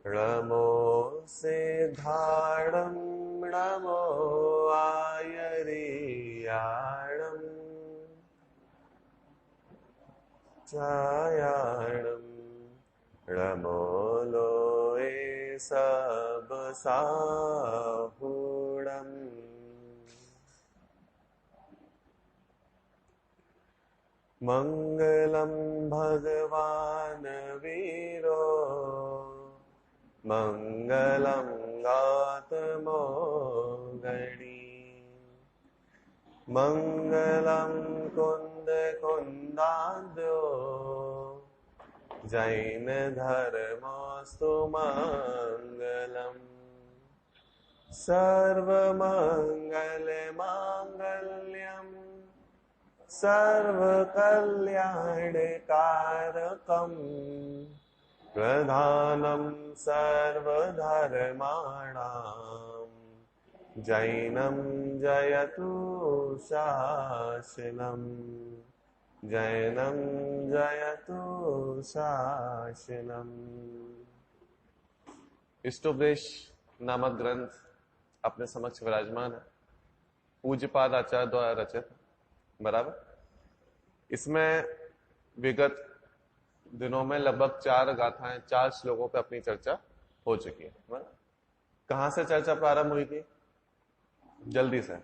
नमो सिद्धाणं नमो आयर्याणं चायाणं नमो लोये सब साहुणम् मंगलम भगवान वीरो मंगलम गातमो गणी मंगलम कुंद कुंदाद्यो जैन धर्मस्तु मंगलम सर्वमंगल मांगल्यम सर्वकल्याणकारकं प्रधानं सर्वधर्माणां जैनं जयतु शासनम् जैनं जयतु शासनम्। इष्टोपदेश नामक ग्रंथ अपने समक्ष विराजमान है, पूज्यपाद आचार्य द्वारा रचित। बराबर। इसमें विगत दिनों में लगभग 4 गाथाएं, 4 श्लोकों पे अपनी चर्चा हो चुकी है। कहां से चर्चा प्रारंभ हुई थी? जल्दी से।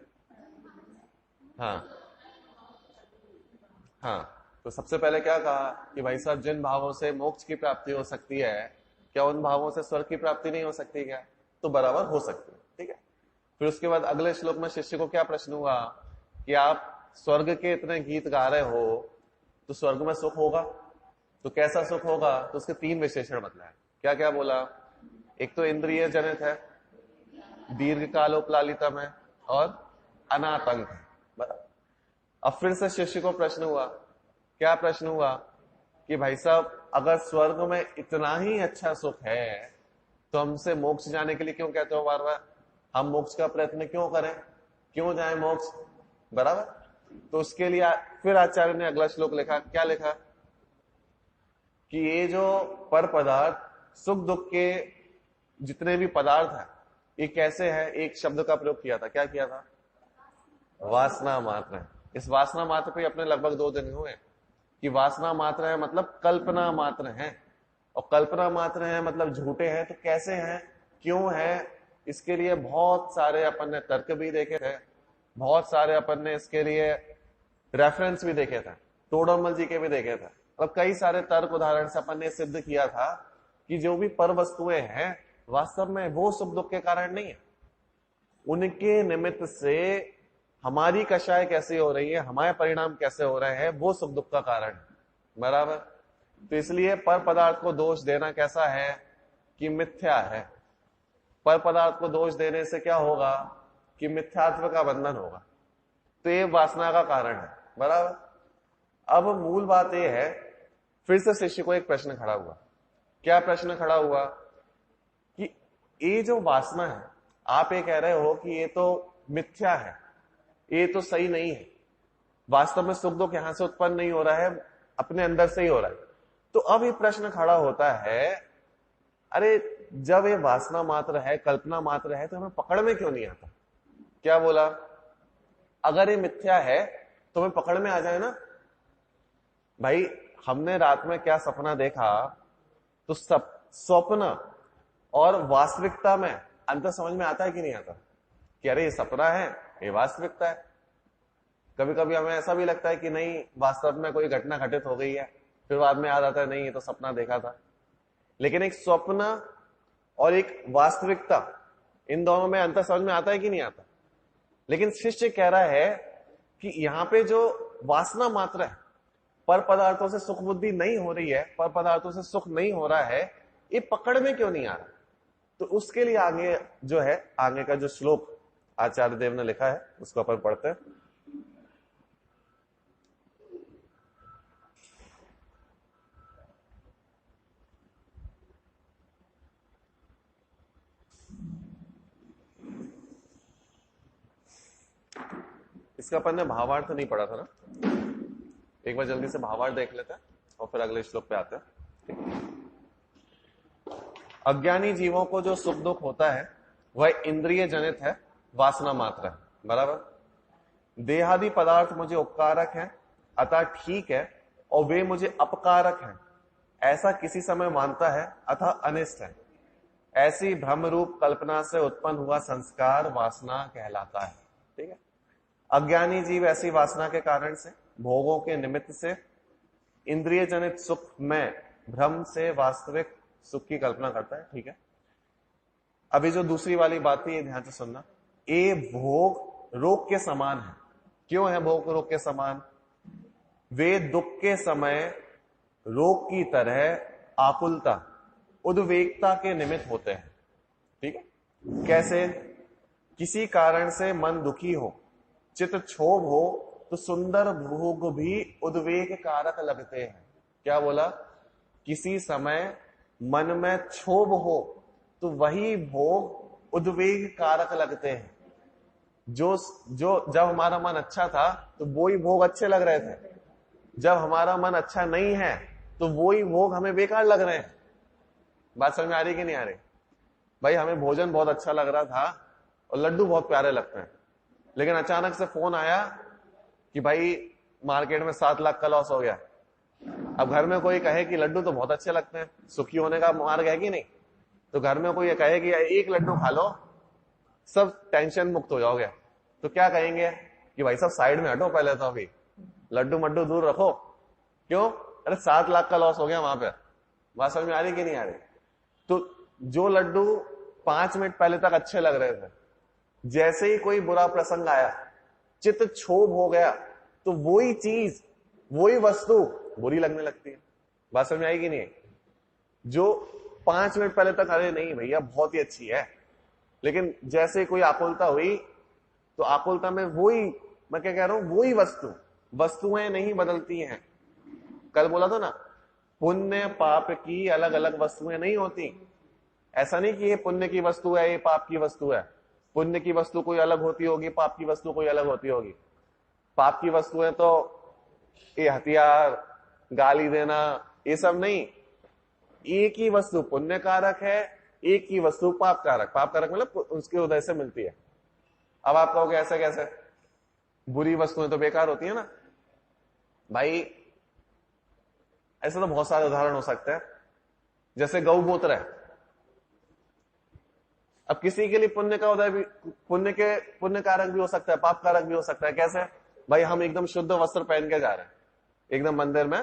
हाँ, तो सबसे पहले क्या कहा कि भाई साहब, जिन भावों से मोक्ष की प्राप्ति हो सकती है, क्या उन भावों से स्वर्ग की प्राप्ति नहीं हो सकती? क्या? तो बराबर हो सकती है। ठीक है। फिर उसके बाद अगले श्लोक में शिष्य को क्या प्रश्न हुआ कि आप स्वर्ग के इतने गीत गा रहे हो, तो स्वर्ग में सुख होगा, तो कैसा सुख होगा? तो उसके 3 विशेषण बतलाए। क्या क्या बोला? एक तो इंद्रिय जनित है, दीर्घ कालोपलालितम है और अनातंक है। बराबर। अब फिर से शिष्य को प्रश्न हुआ। क्या प्रश्न हुआ कि भाई साहब, अगर स्वर्ग में इतना ही अच्छा सुख है तो हमसे मोक्ष जाने के लिए क्यों कहते हो बार बार? हम मोक्ष का प्रयत्न क्यों करें? क्यों जाए मोक्ष? बराबर। तो उसके लिए फिर आचार्य ने अगला श्लोक लिखा। क्या लिखा? कि ये जो पर पदार्थ, सुख दुख के जितने भी पदार्थ हैं, ये कैसे है? एक शब्द का प्रयोग किया था। क्या किया था? वासना मात्र है। इस वासना मात्र पे अपने लगभग 2 दिन हुए कि वासना मात्र है मतलब कल्पना मात्र है, और कल्पना मात्र है मतलब झूठे हैं। तो कैसे हैं, क्यों है? इसके लिए बहुत सारे अपन ने तर्क भी देखे थे, बहुत सारे अपन ने इसके लिए रेफरेंस भी देखे थे, तोड़रमल जी के भी देखे थे, और कई सारे तर्क उदाहरण से अपन ने सिद्ध किया था कि जो भी पर वस्तुएं हैं वास्तव में वो सुख दुख के कारण नहीं है। उनके निमित्त से हमारी कषाय कैसी हो रही है, हमारे परिणाम कैसे हो रहे हैं, वो सुख दुख का कारण है। बराबर। तो इसलिए पर पदार्थ को दोष देना कैसा है कि मिथ्या है। पर पदार्थ को दोष देने से क्या होगा कि मिथ्यात्व का बंधन होगा। तो ये वासना का कारण है। बराबर। अब मूल बात यह है, फिर से शिष्य को एक प्रश्न खड़ा हुआ। क्या प्रश्न खड़ा हुआ कि ये जो वासना है, आप ये कह रहे हो कि ये तो मिथ्या है, ये तो सही नहीं है, वास्तव में सुख दुख यहां से उत्पन्न नहीं हो रहा है, अपने अंदर से ही हो रहा है। तो अब ये प्रश्न खड़ा होता है, अरे जब ये वासना मात्र है, कल्पना मात्र है, तो हमें पकड़ में क्यों नहीं आता? क्या बोला? अगर ये मिथ्या है तो हमें पकड़ में आ जाए ना। भाई, हमने रात में क्या सपना देखा, तो सब स्वप्न और वास्तविकता में अंतर समझ में आता है कि नहीं आता? कि अरे ये सपना है, ये वास्तविकता है। कभी कभी हमें ऐसा भी लगता है कि नहीं, वास्तव में कोई घटना घटित हो गई है, फिर बाद में याद आता है नहीं, ये तो सपना देखा था। लेकिन एक स्वप्न और एक वास्तविकता, इन दोनों में अंतर समझ में आता है कि नहीं आता? लेकिन शिष्य कह रहा है कि यहां पे जो वासना मात्र है, पर पदार्थों से सुख बुद्धि नहीं हो रही है, पर पदार्थों से सुख नहीं हो रहा है, ये पकड़ में क्यों नहीं आ रहा? तो उसके लिए आगे जो है, आगे का जो श्लोक आचार्य देव ने लिखा है, उसको अपन पढ़ते हैं। इसका अपन ने भावार्थ नहीं पढ़ा था ना, एक बार जल्दी से भावार्थ देख लेते हैं और फिर अगले श्लोक पे आते हैं। अज्ञानी जीवों को जो सुख दुख होता है वह इंद्रिय जनित है, वासना मात्र है। बराबर। देहादि पदार्थ मुझे उपकारक हैं, अतः ठीक है, और वे मुझे अपकारक हैं, ऐसा किसी समय मानता है, अतः अनिष्ट है। ऐसी भ्रम रूप कल्पना से उत्पन्न हुआ संस्कार वासना कहलाता है। ठीक है। अज्ञानी जीव ऐसी वासना के कारण से, भोगों के निमित्त से, इंद्रिय जनित सुख में भ्रम से वास्तविक सुख की कल्पना करता है। ठीक है। अभी जो दूसरी वाली बात थी, ये ध्यान से सुनना। ये भोग रोग के समान है। क्यों है भोग रोग के समान? वे दुख के समय रोग की तरह आकुलता, उद्वेगता के निमित्त होते हैं। ठीक है। कैसे? किसी कारण से मन दुखी हो, चित्त क्षोभ हो, तो सुंदर भोग भी उद्वेग कारक लगते हैं। क्या बोला? किसी समय मन में क्षोभ हो तो वही भोग उद्वेग कारक लगते हैं। जो जब हमारा मन अच्छा था तो वो ही भोग अच्छे लग रहे थे, जब हमारा मन अच्छा नहीं है तो वो ही भोग हमें बेकार लग रहे हैं। बात समझ में आ रही कि नहीं आ रही? भाई हमें भोजन बहुत अच्छा लग रहा था और लड्डू बहुत प्यारे लगते हैं, लेकिन अचानक से फोन आया कि भाई मार्केट में 7 लाख का लॉस हो गया। अब घर में कोई कहे कि लड्डू तो बहुत अच्छे लगते हैं, सुखी होने का मार्ग है कि नहीं? तो घर में कोई ये कहे कि एक लड्डू खा लो, सब टेंशन मुक्त हो जाओगे, तो क्या कहेंगे कि भाई सब साइड में हटो, पहले तो अभी लड्डू मड्डू दूर रखो। क्यों? अरे 7 लाख का लॉस हो गया वहां पे। बात समझ में आ रही कि नहीं आ रही? तो जो लड्डू 5 मिनट पहले तक अच्छे लग रहे थे, जैसे ही कोई बुरा प्रसंग आया, चित्त क्षोभ हो गया, तो वही चीज, वही वस्तु बुरी लगने लगती है। बात समझ में आई कि नहीं? जो 5 मिनट पहले तक अरे नहीं भैया बहुत ही अच्छी है, लेकिन जैसे कोई आकुलता हुई तो आकुलता में वही, मैं क्या कह रहा हूं, वही वस्तुएं नहीं बदलती हैं। कल बोला था ना, पुण्य पाप की अलग अलग वस्तुएं नहीं होती। ऐसा नहीं कि ये पुण्य की वस्तु है, ये पाप की वस्तु है। पुण्य की वस्तु कोई अलग होती होगी, पाप की वस्तु कोई अलग होती होगी। पाप की वस्तुएं तो ये हथियार, गाली देना, ये सब नहीं। एक ही वस्तु पुण्य कारक है, एक ही वस्तु पाप कारक। पाप कारक मतलब उसके उदय से मिलती है। अब आप कहोगे ऐसा कैसे? बुरी वस्तुएं तो बेकार होती है ना भाई। ऐसे तो बहुत सारे उदाहरण हो सकते हैं, जैसे गौमूत्र है। अब किसी के लिए पुण्य का उदय भी, पुण्य कारक भी हो सकता है, पाप कारक भी हो सकता है। कैसे? भाई हम एकदम शुद्ध वस्त्र पहन के जा रहे हैं, एकदम मंदिर में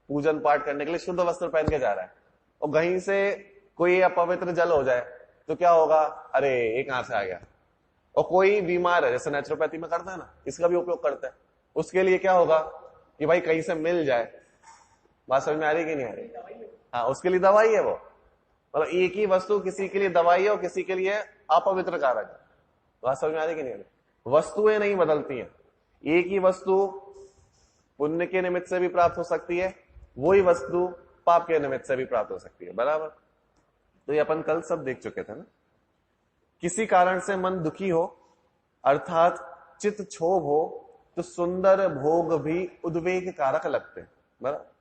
पूजन पाठ करने के लिए शुद्ध वस्त्र पहन के जा रहा है, और कहीं से कोई अपवित्र जल हो जाए तो क्या होगा? अरे ये कहां से आ गया? और कोई बीमार है, जैसे नेचुरोपैथी में करता है ना, इसका भी उपयोग करता है, उसके लिए क्या होगा कि भाई कहीं से मिल जाए। बात समझ में आ रही कि नहीं आ रही? हाँ, उसके लिए दवाई है वो। मतलब एक ही वस्तु किसी के लिए दवाई है और किसी के लिए अपवित्र कारक है। बात समझ में आ रही कि नहीं आ रही? वस्तुएं नहीं बदलती हैं। एक ही वस्तु पुण्य के निमित्त से भी प्राप्त हो सकती है, वही वस्तु पाप के निमित्त से भी प्राप्त हो सकती है। बराबर। तो ये अपन कल सब देख चुके थे ना। किसी कारण से मन दुखी हो, अर्थात चित्त क्षोभ हो, तो सुंदर भोग भी उद्वेग कारक लगते हैं। बराबर।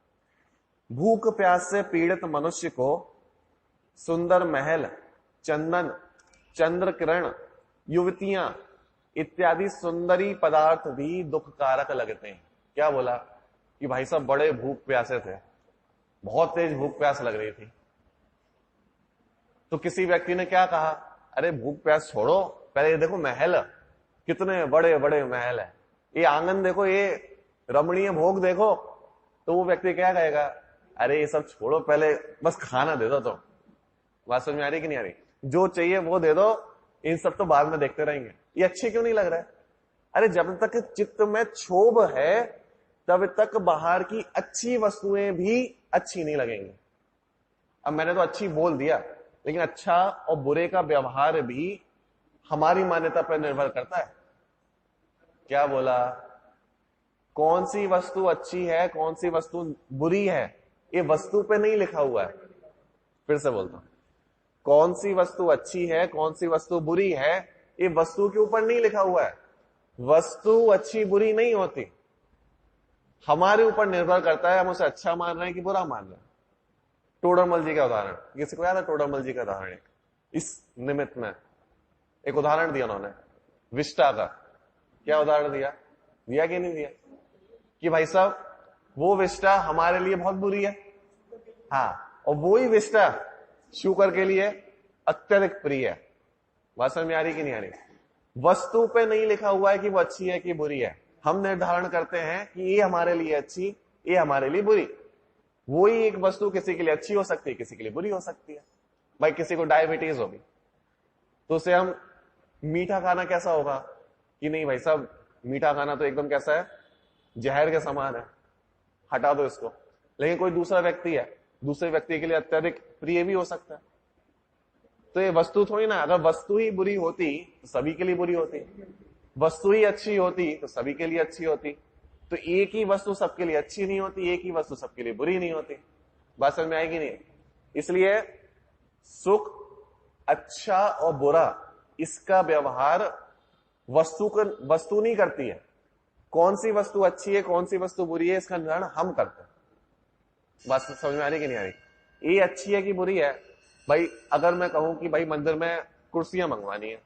भूख प्यास से पीड़ित मनुष्य को सुंदर महल, चंदन, चंद्र किरण, युवतियां इत्यादि सुंदरी पदार्थ भी दुख कारक लगते हैं। क्या बोला कि भाई साहब बड़े भूख प्यासे थे, बहुत तेज भूख प्यास लग रही थी, तो किसी व्यक्ति ने क्या कहा? अरे भूख प्यास छोड़ो, पहले ये देखो महल, कितने बड़े बड़े महल है, ये आंगन देखो, ये रमणीय भोग देखो। तो वो व्यक्ति क्या कहेगा? अरे ये सब छोड़ो, पहले बस खाना दे दो। तो बात समझ में आ रही कि नहीं आ रही? जो चाहिए वो दे दो, इन सब तो बाद में देखते रहेंगे। ये अच्छे क्यों नहीं लग रहा है? अरे जब तक चित्त में क्षोभ है तब तक बाहर की अच्छी वस्तुएं भी अच्छी नहीं लगेंगी। अब मैंने तो अच्छी बोल दिया, लेकिन अच्छा और बुरे का व्यवहार भी हमारी मान्यता पर निर्भर करता है। क्या बोला? कौन सी वस्तु अच्छी है, कौन सी वस्तु बुरी है, ये वस्तु पे नहीं लिखा हुआ है। फिर से बोलता हूं, कौन सी वस्तु अच्छी है, कौन सी वस्तु बुरी है, ये वस्तु के ऊपर नहीं लिखा हुआ है। वस्तु अच्छी बुरी नहीं होती, हमारे ऊपर निर्भर करता है हम उसे अच्छा मान रहे हैं कि बुरा मान रहे हैं। टोडरमल जी का उदाहरण, किसी को याद है टोडरमल जी का उदाहरण? इस निमित्त में एक उदाहरण दिया उन्होंने विष्टा का। क्या उदाहरण दिया? दिया कि नहीं दिया? कि भाई साहब वो विष्टा हमारे लिए बहुत बुरी है, हाँ, और वो ही विष्टा शुकर के लिए अत्यधिक प्रिय है। बात समझ में आ रही कि नहीं आ रही? वस्तु पे नहीं लिखा हुआ है कि वो अच्छी है कि बुरी है, हम निर्धारण करते हैं कि ये हमारे लिए अच्छी, ये हमारे लिए बुरी। वो ही एक वस्तु किसी के लिए अच्छी हो सकती है, किसी के लिए बुरी हो सकती है। भाई किसी को डायबिटीज होगी तो उसे हम मीठा खाना कैसा होगा कि नहीं भाई साहब मीठा खाना तो एकदम कैसा है, जहर के समान है, हटा दो इसको। लेकिन कोई दूसरा व्यक्ति है, दूसरे व्यक्ति के लिए अत्यधिक प्रिय भी हो सकता है। तो ये वस्तु थोड़ी ना, अगर वस्तु ही बुरी होती तो सभी के लिए बुरी होती, वस्तु ही अच्छी होती तो सभी के लिए अच्छी होती। तो एक ही वस्तु सबके लिए अच्छी नहीं होती, एक ही वस्तु सबके लिए बुरी नहीं होती। बात समझ में आएगी नहीं? इसलिए सुख, अच्छा और बुरा, इसका व्यवहार वस्तु नहीं करती है। कौन सी वस्तु अच्छी है, कौन सी वस्तु बुरी है, इसका निर्धारण हम करते हैं। बात समझ में आ रही कि नहीं आ रही? ये अच्छी है कि बुरी है? भाई अगर मैं कहूं कि भाई मंदिर में कुर्सियां मंगवानी है,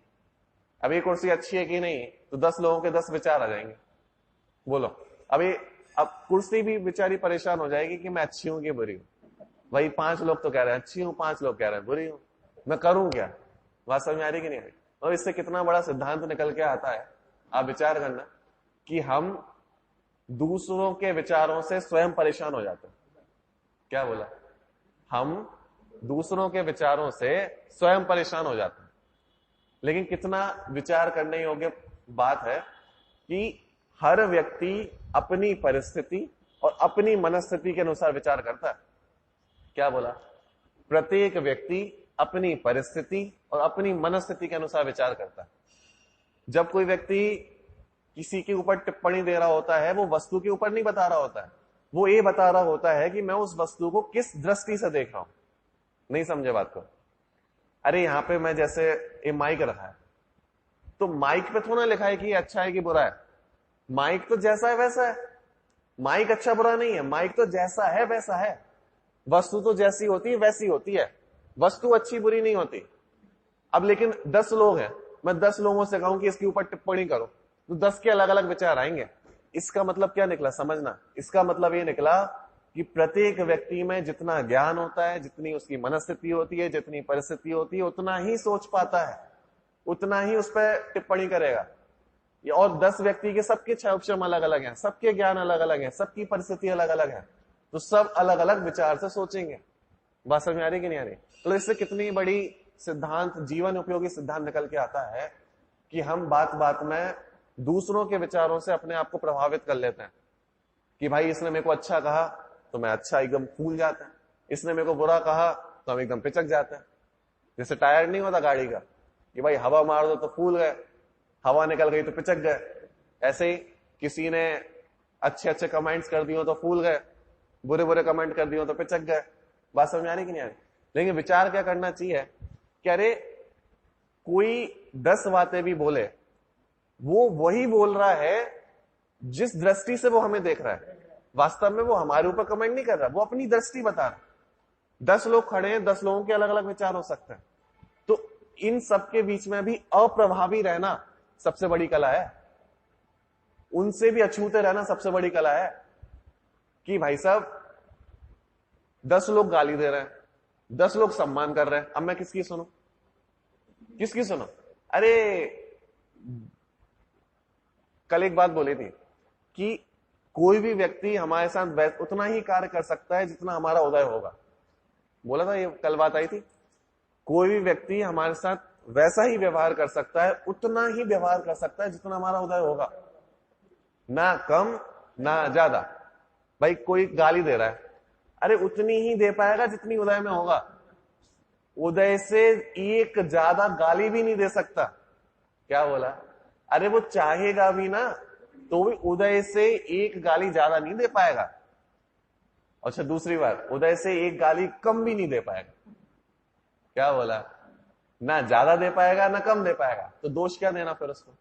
अब ये कुर्सी अच्छी है कि नहीं, तो 10 लोगों के 10 विचार आ जाएंगे। बोलो अभी, अब कुर्सी भी बेचारी परेशान हो जाएगी कि मैं अच्छी हूं कि बुरी हूं। भाई 5 लोग तो कह रहे हैं अच्छी हूं, 5 लोग कह रहे हैं बुरी हूं, मैं करूं क्या? बात समझ में आ रही कि नहीं आ रही? और इससे कितना बड़ा सिद्धांत निकल के आता है, आप विचार करना कि हम दूसरों के विचारों से स्वयं परेशान हो जाते हैं। क्या बोला? हम दूसरों के विचारों से स्वयं परेशान हो जाते हैं। लेकिन कितना विचार करने योग्य बात है कि हर व्यक्ति अपनी परिस्थिति और अपनी मनस्थिति के अनुसार विचार करता है। क्या बोला? प्रत्येक व्यक्ति अपनी परिस्थिति और अपनी मनस्थिति के अनुसार विचार करता है। जब कोई व्यक्ति किसी के ऊपर टिप्पणी दे रहा होता है, वो वस्तु के ऊपर नहीं बता रहा होता है, वो ये बता रहा होता है कि मैं उस वस्तु को किस दृष्टि से देख रहा हूं। नहीं समझे बात को? अरे यहां पे मैं जैसे ये माइक रखा है, तो माइक पे थोड़ा लिखा है कि अच्छा है कि बुरा है। माइक तो जैसा है वैसा है, माइक अच्छा बुरा नहीं है, माइक तो जैसा है वैसा है। वस्तु तो जैसी होती है वैसी होती है, वस्तु अच्छी बुरी नहीं होती। अब लेकिन 10 लोग हैं, मैं 10 लोगों से कहूं कि इसके ऊपर टिप्पणी करो, तो 10 के अलग अलग विचार आएंगे। इसका मतलब क्या निकला समझना? इसका मतलब ये निकला कि प्रत्येक व्यक्ति में जितना ज्ञान होता है, जितनी उसकी मनस्थिति होती है, जितनी परिस्थिति होती है, उतना ही सोच पाता है, उतना ही उस पर टिप्पणी करेगा। और 10 व्यक्ति के सबके क्षमता अलग अलग हैं, सबके ज्ञान अलग अलग हैं, सबकी परिस्थिति अलग अलग है, तो सब अलग अलग विचार से सोचेंगे। बात समझ में आ रही कि नहीं आ रही? तो इससे कितनी बड़ी सिद्धांत, जीवन उपयोगी सिद्धांत निकल के आता है कि हम बात बात में दूसरों के विचारों से अपने आप को प्रभावित कर लेते हैं कि भाई इसने मेरे को अच्छा कहा तो मैं अच्छा एकदम फूल जाता है, इसने मेरे को बुरा कहा तो हम एकदम पिचक जाते हैं। जैसे टायर नहीं होता गाड़ी का कि भाई हवा मार दो तो फूल गए, हवा निकल गई तो पिचक गए, ऐसे ही किसी ने अच्छे अच्छे कमेंट्स कर दिए तो फूल गए, बुरे बुरे कमेंट कर दिए तो पिचक गए। बात समझ में आ रही कि नहीं आ रही? लेकिन विचार क्या करना चाहिए कि अरे कोई 10 बातें भी बोले, वो वही बोल रहा है जिस दृष्टि से वो हमें देख रहा है। वास्तव में वो हमारे ऊपर कमेंट नहीं कर रहा, वो अपनी दृष्टि बता रहा। 10 लोग खड़े हैं, 10 लोगों के अलग अलग विचार हो सकते हैं, तो इन सबके बीच में भी अप्रभावी रहना सबसे बड़ी कला है। उनसे भी अछूते रहना सबसे बड़ी कला है। कि भाई साहब 10 लोग गाली दे रहे हैं, 10 लोग सम्मान कर रहे हैं, अब मैं किसकी सुनूं? किसकी सुनो? अरे कल एक बात बोली थी कि कोई भी व्यक्ति हमारे साथ उतना ही कार्य कर सकता है जितना हमारा उदय होगा। बोला था, ये कल बात आई थी। कोई भी व्यक्ति हमारे साथ वैसा ही व्यवहार कर सकता है, उतना ही व्यवहार कर सकता है जितना हमारा उदय होगा, ना कम ना ज्यादा। भाई कोई गाली दे रहा है, अरे उतनी ही दे पाएगा जितनी उदय में होगा। उदय से एक ज्यादा गाली भी नहीं दे सकता। क्या बोला? अरे वो चाहेगा भी ना तो भी उदय से एक गाली ज्यादा नहीं दे पाएगा। अच्छा दूसरी बात, उदय से एक गाली कम भी नहीं दे पाएगा। क्या बोला? ना ज्यादा दे पाएगा ना कम दे पाएगा। तो दोष क्या देना फिर उसको?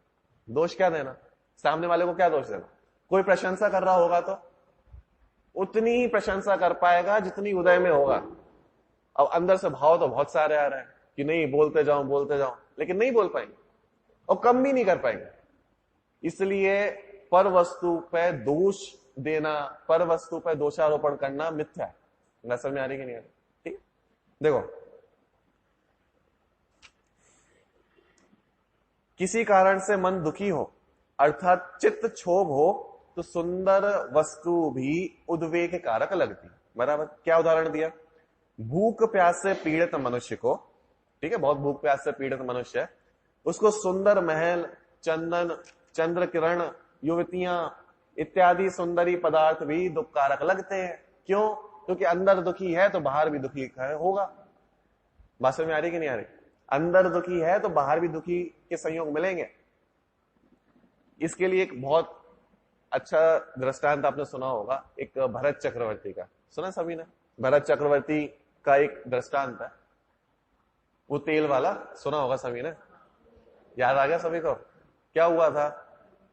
दोष क्या देना? सामने वाले को क्या दोष देना? कोई प्रशंसा कर रहा होगा तो उतनी ही प्रशंसा कर पाएगा जितनी उदय में होगा। अब अंदर से भाव तो बहुत सारे आ रहे हैं कि नहीं, बोलते जाओ, लेकिन नहीं बोल पाएंगे और कम भी नहीं कर पाएंगे। इसलिए पर वस्तु पे दोष देना, पर वस्तु पे दोषारोपण करना मिथ्या है। ना समझ में आ रही कि नहीं आ रही? ठीक, देखो, किसी कारण से मन दुखी हो अर्थात चित्त क्षोभ हो तो सुंदर वस्तु भी उद्वेग कारक लगती। बराबर। क्या उदाहरण दिया? भूख प्यास से पीड़ित मनुष्य को, ठीक है, बहुत भूख प्यास से पीड़ित मनुष्य है, उसको सुंदर महल, चंदन, चंद्र किरण, युवतियां इत्यादि सुंदरी पदार्थ भी दुखकारक लगते हैं। क्यों? क्योंकि अंदर दुखी है तो बाहर भी दुखी होगा। बात समझ में आ रही कि नहीं आ रही? अंदर दुखी है तो बाहर भी दुखी के संयोग मिलेंगे। इसके लिए एक बहुत अच्छा दृष्टांत आपने सुना होगा, एक भरत चक्रवर्ती का। सुना सभी ने? भरत चक्रवर्ती का एक दृष्टांत है, वो तेल वाला, सुना होगा सभी ने? याद आ गया सभी को? क्या हुआ था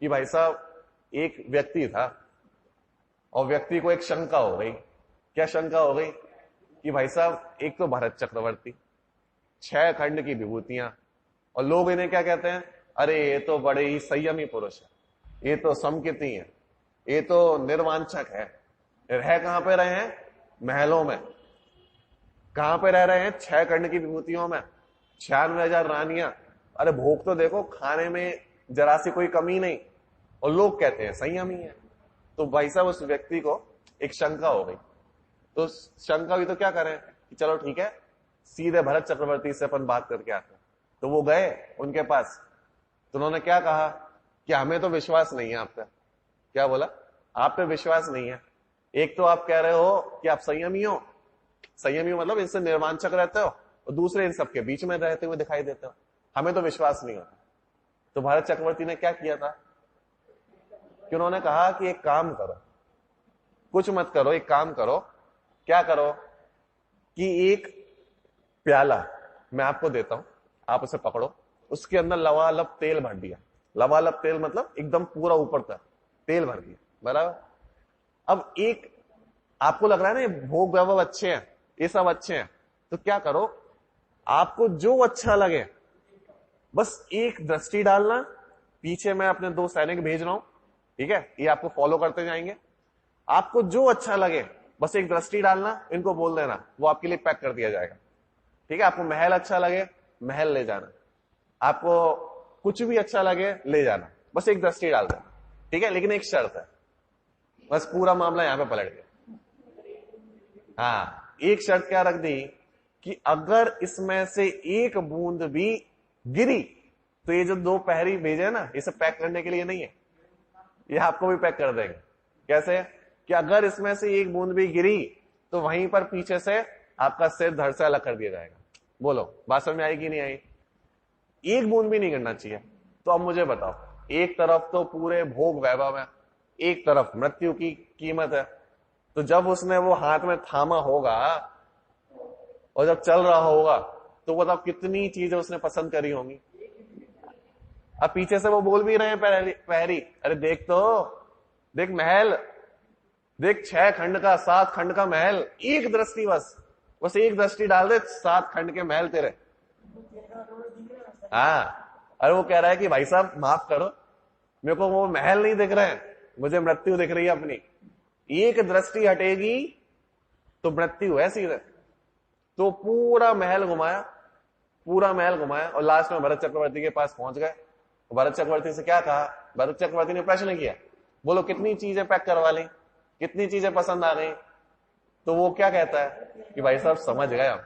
कि भाई साहब एक व्यक्ति था और व्यक्ति को एक शंका हो गई। क्या शंका हो गई? कि भाई साहब एक तो भरत चक्रवर्ती, 6 खंड की विभूतियां, और लोग इन्हें क्या कहते हैं? अरे ये तो बड़े ही संयमी पुरुष है, ये तो समकिती है, ये तो निर्वांछक है। रह कहां पे रहे हैं? महलों में। कहां पे रह रहे हैं? 6 खंड की विभूतियों में, 96,000 रानियां। अरे भोग तो देखो, खाने में जरा सी कोई कमी नहीं, और लोग कहते हैं संयमी है। तो भाई साहब उस व्यक्ति को एक शंका हो गई। तो शंका हुई तो क्या करें कि चलो ठीक है, सीधे भरत चक्रवर्ती से अपन बात करके आते हैं। तो वो गए उनके पास, तो उन्होंने क्या कहा कि हमें तो विश्वास नहीं है आप पे। क्या बोला? आप पे विश्वास नहीं है। एक तो आप कह रहे हो कि आप संयमी हो, संयमी मतलब इनसे निर्वांछक रहते हो, और दूसरे इन सबके बीच में रहते हुए दिखाई देते हो, हमें तो विश्वास नहीं होता। तो भारत चक्रवर्ती ने क्या किया था कि उन्होंने कहा कि एक काम करो, कुछ मत करो, एक काम करो। क्या करो कि एक प्याला मैं आपको देता हूं, आप उसे पकड़ो, उसके अंदर लबालब तेल भर दिया। लबालब तेल मतलब एकदम पूरा ऊपर तक तेल भर दिया। बराबर। अब एक आपको लग रहा है ना भोग वैभव अच्छे हैं, ये सब अच्छे हैं, तो क्या करो, आपको जो अच्छा लगे बस एक दृष्टि डालना। पीछे मैं अपने 2 सैनिक भेज रहा हूं, ठीक है, ये आपको फॉलो करते जाएंगे। आपको जो अच्छा लगे बस एक दृष्टि डालना, इनको बोल देना, वो आपके लिए पैक कर दिया जाएगा। ठीक है। आपको महल अच्छा लगे, महल ले जाना, आपको कुछ भी अच्छा लगे ले जाना, बस एक दृष्टि डाल देना। ठीक है। लेकिन एक शर्त है, बस पूरा मामला यहां पे पलट गया। हाँ, एक शर्त क्या रख दी कि अगर इसमें से एक बूंद भी गिरी तो ये जो 2 पहरी भेजे ना, इसे पैक करने के लिए नहीं है, ये आपको भी पैक कर देंगे। कैसे? कि अगर इसमें से एक बूंद भी गिरी तो वहीं पर पीछे से आपका सिर धड़ से अलग कर दिया जाएगा। बोलो, बात समझ में आई कि नहीं आई? एक बूंद भी नहीं गिरना चाहिए। तो अब मुझे बताओ, एक तरफ तो पूरे भोग वैभव है, एक तरफ मृत्यु की कीमत है, तो जब उसने वो हाथ में थामा होगा और जब चल रहा होगा तो बताओ कितनी चीजें उसने पसंद करी होंगी। अब पीछे से वो बोल भी रहे हैं पहरी, अरे देख तो, देख महल, देख 6 खंड का, 7 खंड का महल, एक दृष्टि बस एक दृष्टि डाल दे, 7 खंड के महल तेरे। हाँ, अरे वो कह रहा है कि भाई साहब माफ करो, मेरे को वो महल नहीं दिख रहे हैं, मुझे मृत्यु दिख रही है अपनी। एक दृष्टि हटेगी तो मृत्यु है सीधे। तो पूरा महल घुमाया, पूरा महल घुमाया, और लास्ट में भरत चक्रवर्ती के पास पहुंच गए। भरत चक्रवर्ती से क्या कहा? भरत चक्रवर्ती ने प्रश्न किया, बोलो कितनी चीजें पैक करवा ली, कितनी चीजें पसंद आ गई? तो वो क्या कहता है कि भाई साहब समझ गए हम,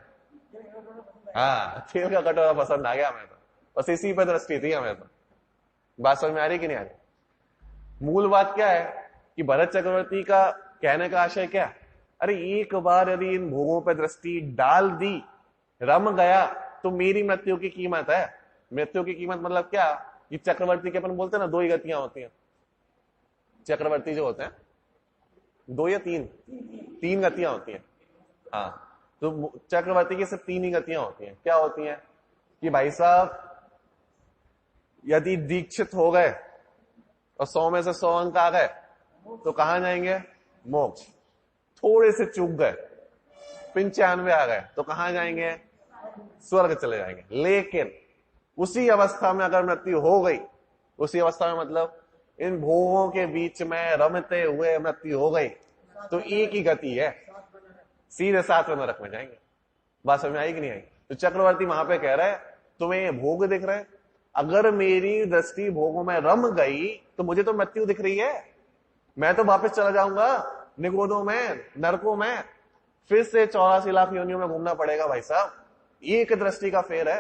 हाँ तेल का कटोरा पसंद आ गया हमें तो, बस इसी पे दृष्टि थी हमें तो। बात समझ में आ रही कि नहीं आ रही? मूल बात क्या है कि भरत चक्रवर्ती का कहने का आशय क्या? अरे एक बार यदि इन भोगों पर दृष्टि डाल दी, रम गया, तो मेरी मृत्यु की कीमत है। मृत्यु की कीमत मतलब क्या? ये चक्रवर्ती के अपन बोलते हैं ना, 2 ही गतियां होती हैं। चक्रवर्ती जो होते हैं 2 या 3 गतियां होती हैं। हाँ, तो चक्रवर्ती की सिर्फ 3 ही गतियां होती हैं। क्या होती हैं? कि भाई साहब यदि दीक्षित हो गए और 100 में से 100 अंक आ गए तो कहां जाएंगे? मोक्ष। थोड़े से चूक गए 95 आ गए तो कहां जाएंगे? स्वर्ग चले जाएंगे। लेकिन उसी अवस्था में अगर मृत्यु हो गई, उसी अवस्था में मतलब इन भोगों के बीच में रमते हुए मृत्यु हो गई, तो एक ही गति है, सीधे 7वें नरक में जाएंगे। बात समझ में आई कि नहीं आई? तो चक्रवर्ती वहां पे कह रहा है तुम्हें ये भोग दिख रहे हैं, अगर मेरी दृष्टि भोगों में रम गई तो मुझे तो मृत्यु दिख रही है, मैं तो वापस चला जाऊंगा निगोदों में, नरकों में, फिर से 84 लाख योनियों में घूमना पड़ेगा भाई साहब। एक दृष्टि का फेर है।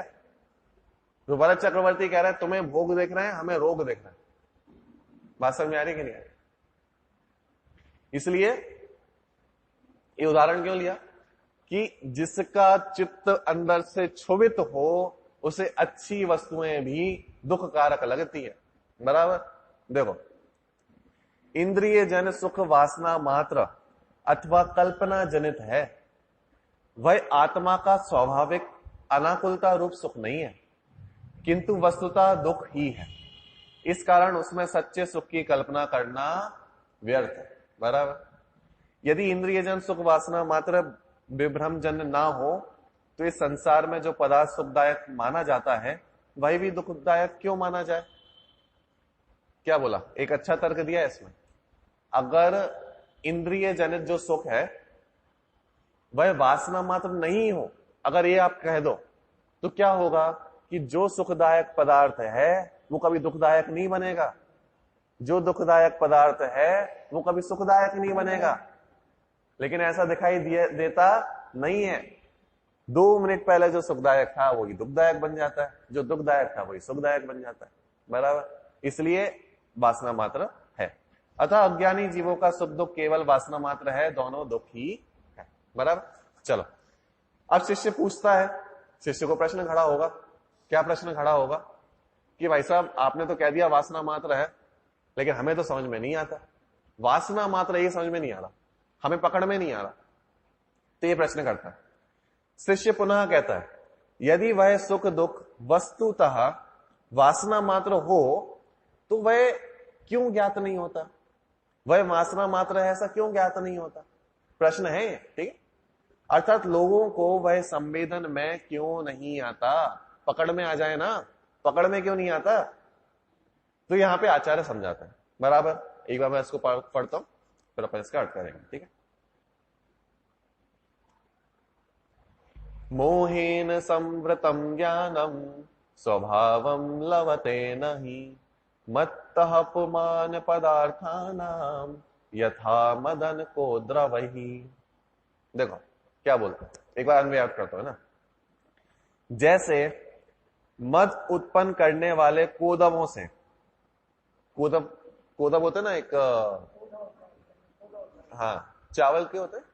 तो भरत चक्रवर्ती कह रहे हैं तुम्हें भोग देख रहे हैं, हमें रोग देख रहे हैं। बात समझ में आ रही कि नहीं आ रही? इसलिए ये उदाहरण क्यों लिया कि जिसका चित्त अंदर से क्षुभित हो उसे अच्छी वस्तुएं भी दुख कारक लगती है। बराबर? देखो, इंद्रिय जन सुख वासना मात्र अथवा कल्पना जनित है, वह आत्मा का स्वाभाविक अनाकुलता रूप सुख नहीं है, किंतु वस्तुतः दुख ही है। इस कारण उसमें सच्चे सुख की कल्पना करना व्यर्थ है। बराबर? यदि इंद्रिय जन सुख वासना मात्र विभ्रम जन ना हो तो इस संसार में जो पदार्थ सुखदायक माना जाता है वही भी दुखदायक क्यों माना जाए? क्या बोला? एक अच्छा तर्क दिया इसमें। अगर इंद्रिय जनित जो सुख है वह वासना मात्र नहीं हो, अगर ये आप कह दो, तो क्या होगा कि जो सुखदायक पदार्थ है वो कभी दुखदायक नहीं बनेगा, जो दुखदायक पदार्थ है वो कभी सुखदायक नहीं बनेगा। लेकिन ऐसा दिखाई देता नहीं है। 2 मिनट पहले जो सुखदायक था वही दुखदायक बन जाता है, जो दुखदायक था वही सुखदायक बन जाता है। बराबर? इसलिए वासना मात्र है। अतः अज्ञानी जीवों का सुख दुख केवल वासना मात्र है, दोनों दुख ही है। बराबर? चलो, अब शिष्य पूछता है, शिष्य को प्रश्न खड़ा होगा। क्या प्रश्न खड़ा होगा? कि भाई साहब आपने तो कह दिया वासना मात्र है, लेकिन हमें तो समझ में नहीं आता। वासना मात्र ये समझ में नहीं आ रहा, हमें पकड़ में नहीं आ रहा। तो ये प्रश्न करता है। शिष्य पुनः कहता है, यदि वह सुख दुख वस्तुतः वासना मात्र हो तो वह क्यों ज्ञात नहीं होता? वह वासना मात्र है ऐसा क्यों ज्ञात नहीं होता? प्रश्न है, ठीक है। अर्थात लोगों को वह संवेदन में क्यों नहीं आता? पकड़ में आ जाए ना, पकड़ में क्यों नहीं आता? तो यहां पे आचार्य समझाता है। बराबर? एक बार मैं इसको पढ़ता हूं, फिर अपन इसका अर्थ करेंगे, ठीक है। मोहेन संवृतम ज्ञानम स्वभावम लवते नहीं, मत्तः पुमान पदार्थानाम यथा मदन को द्रवही। देखो क्या बोलते हैं, एक बार अन्वय करता हूं ना। जैसे मद उत्पन्न करने वाले कोदमों से, कोदम होते ना एक, हाँ, चावल के होते हैं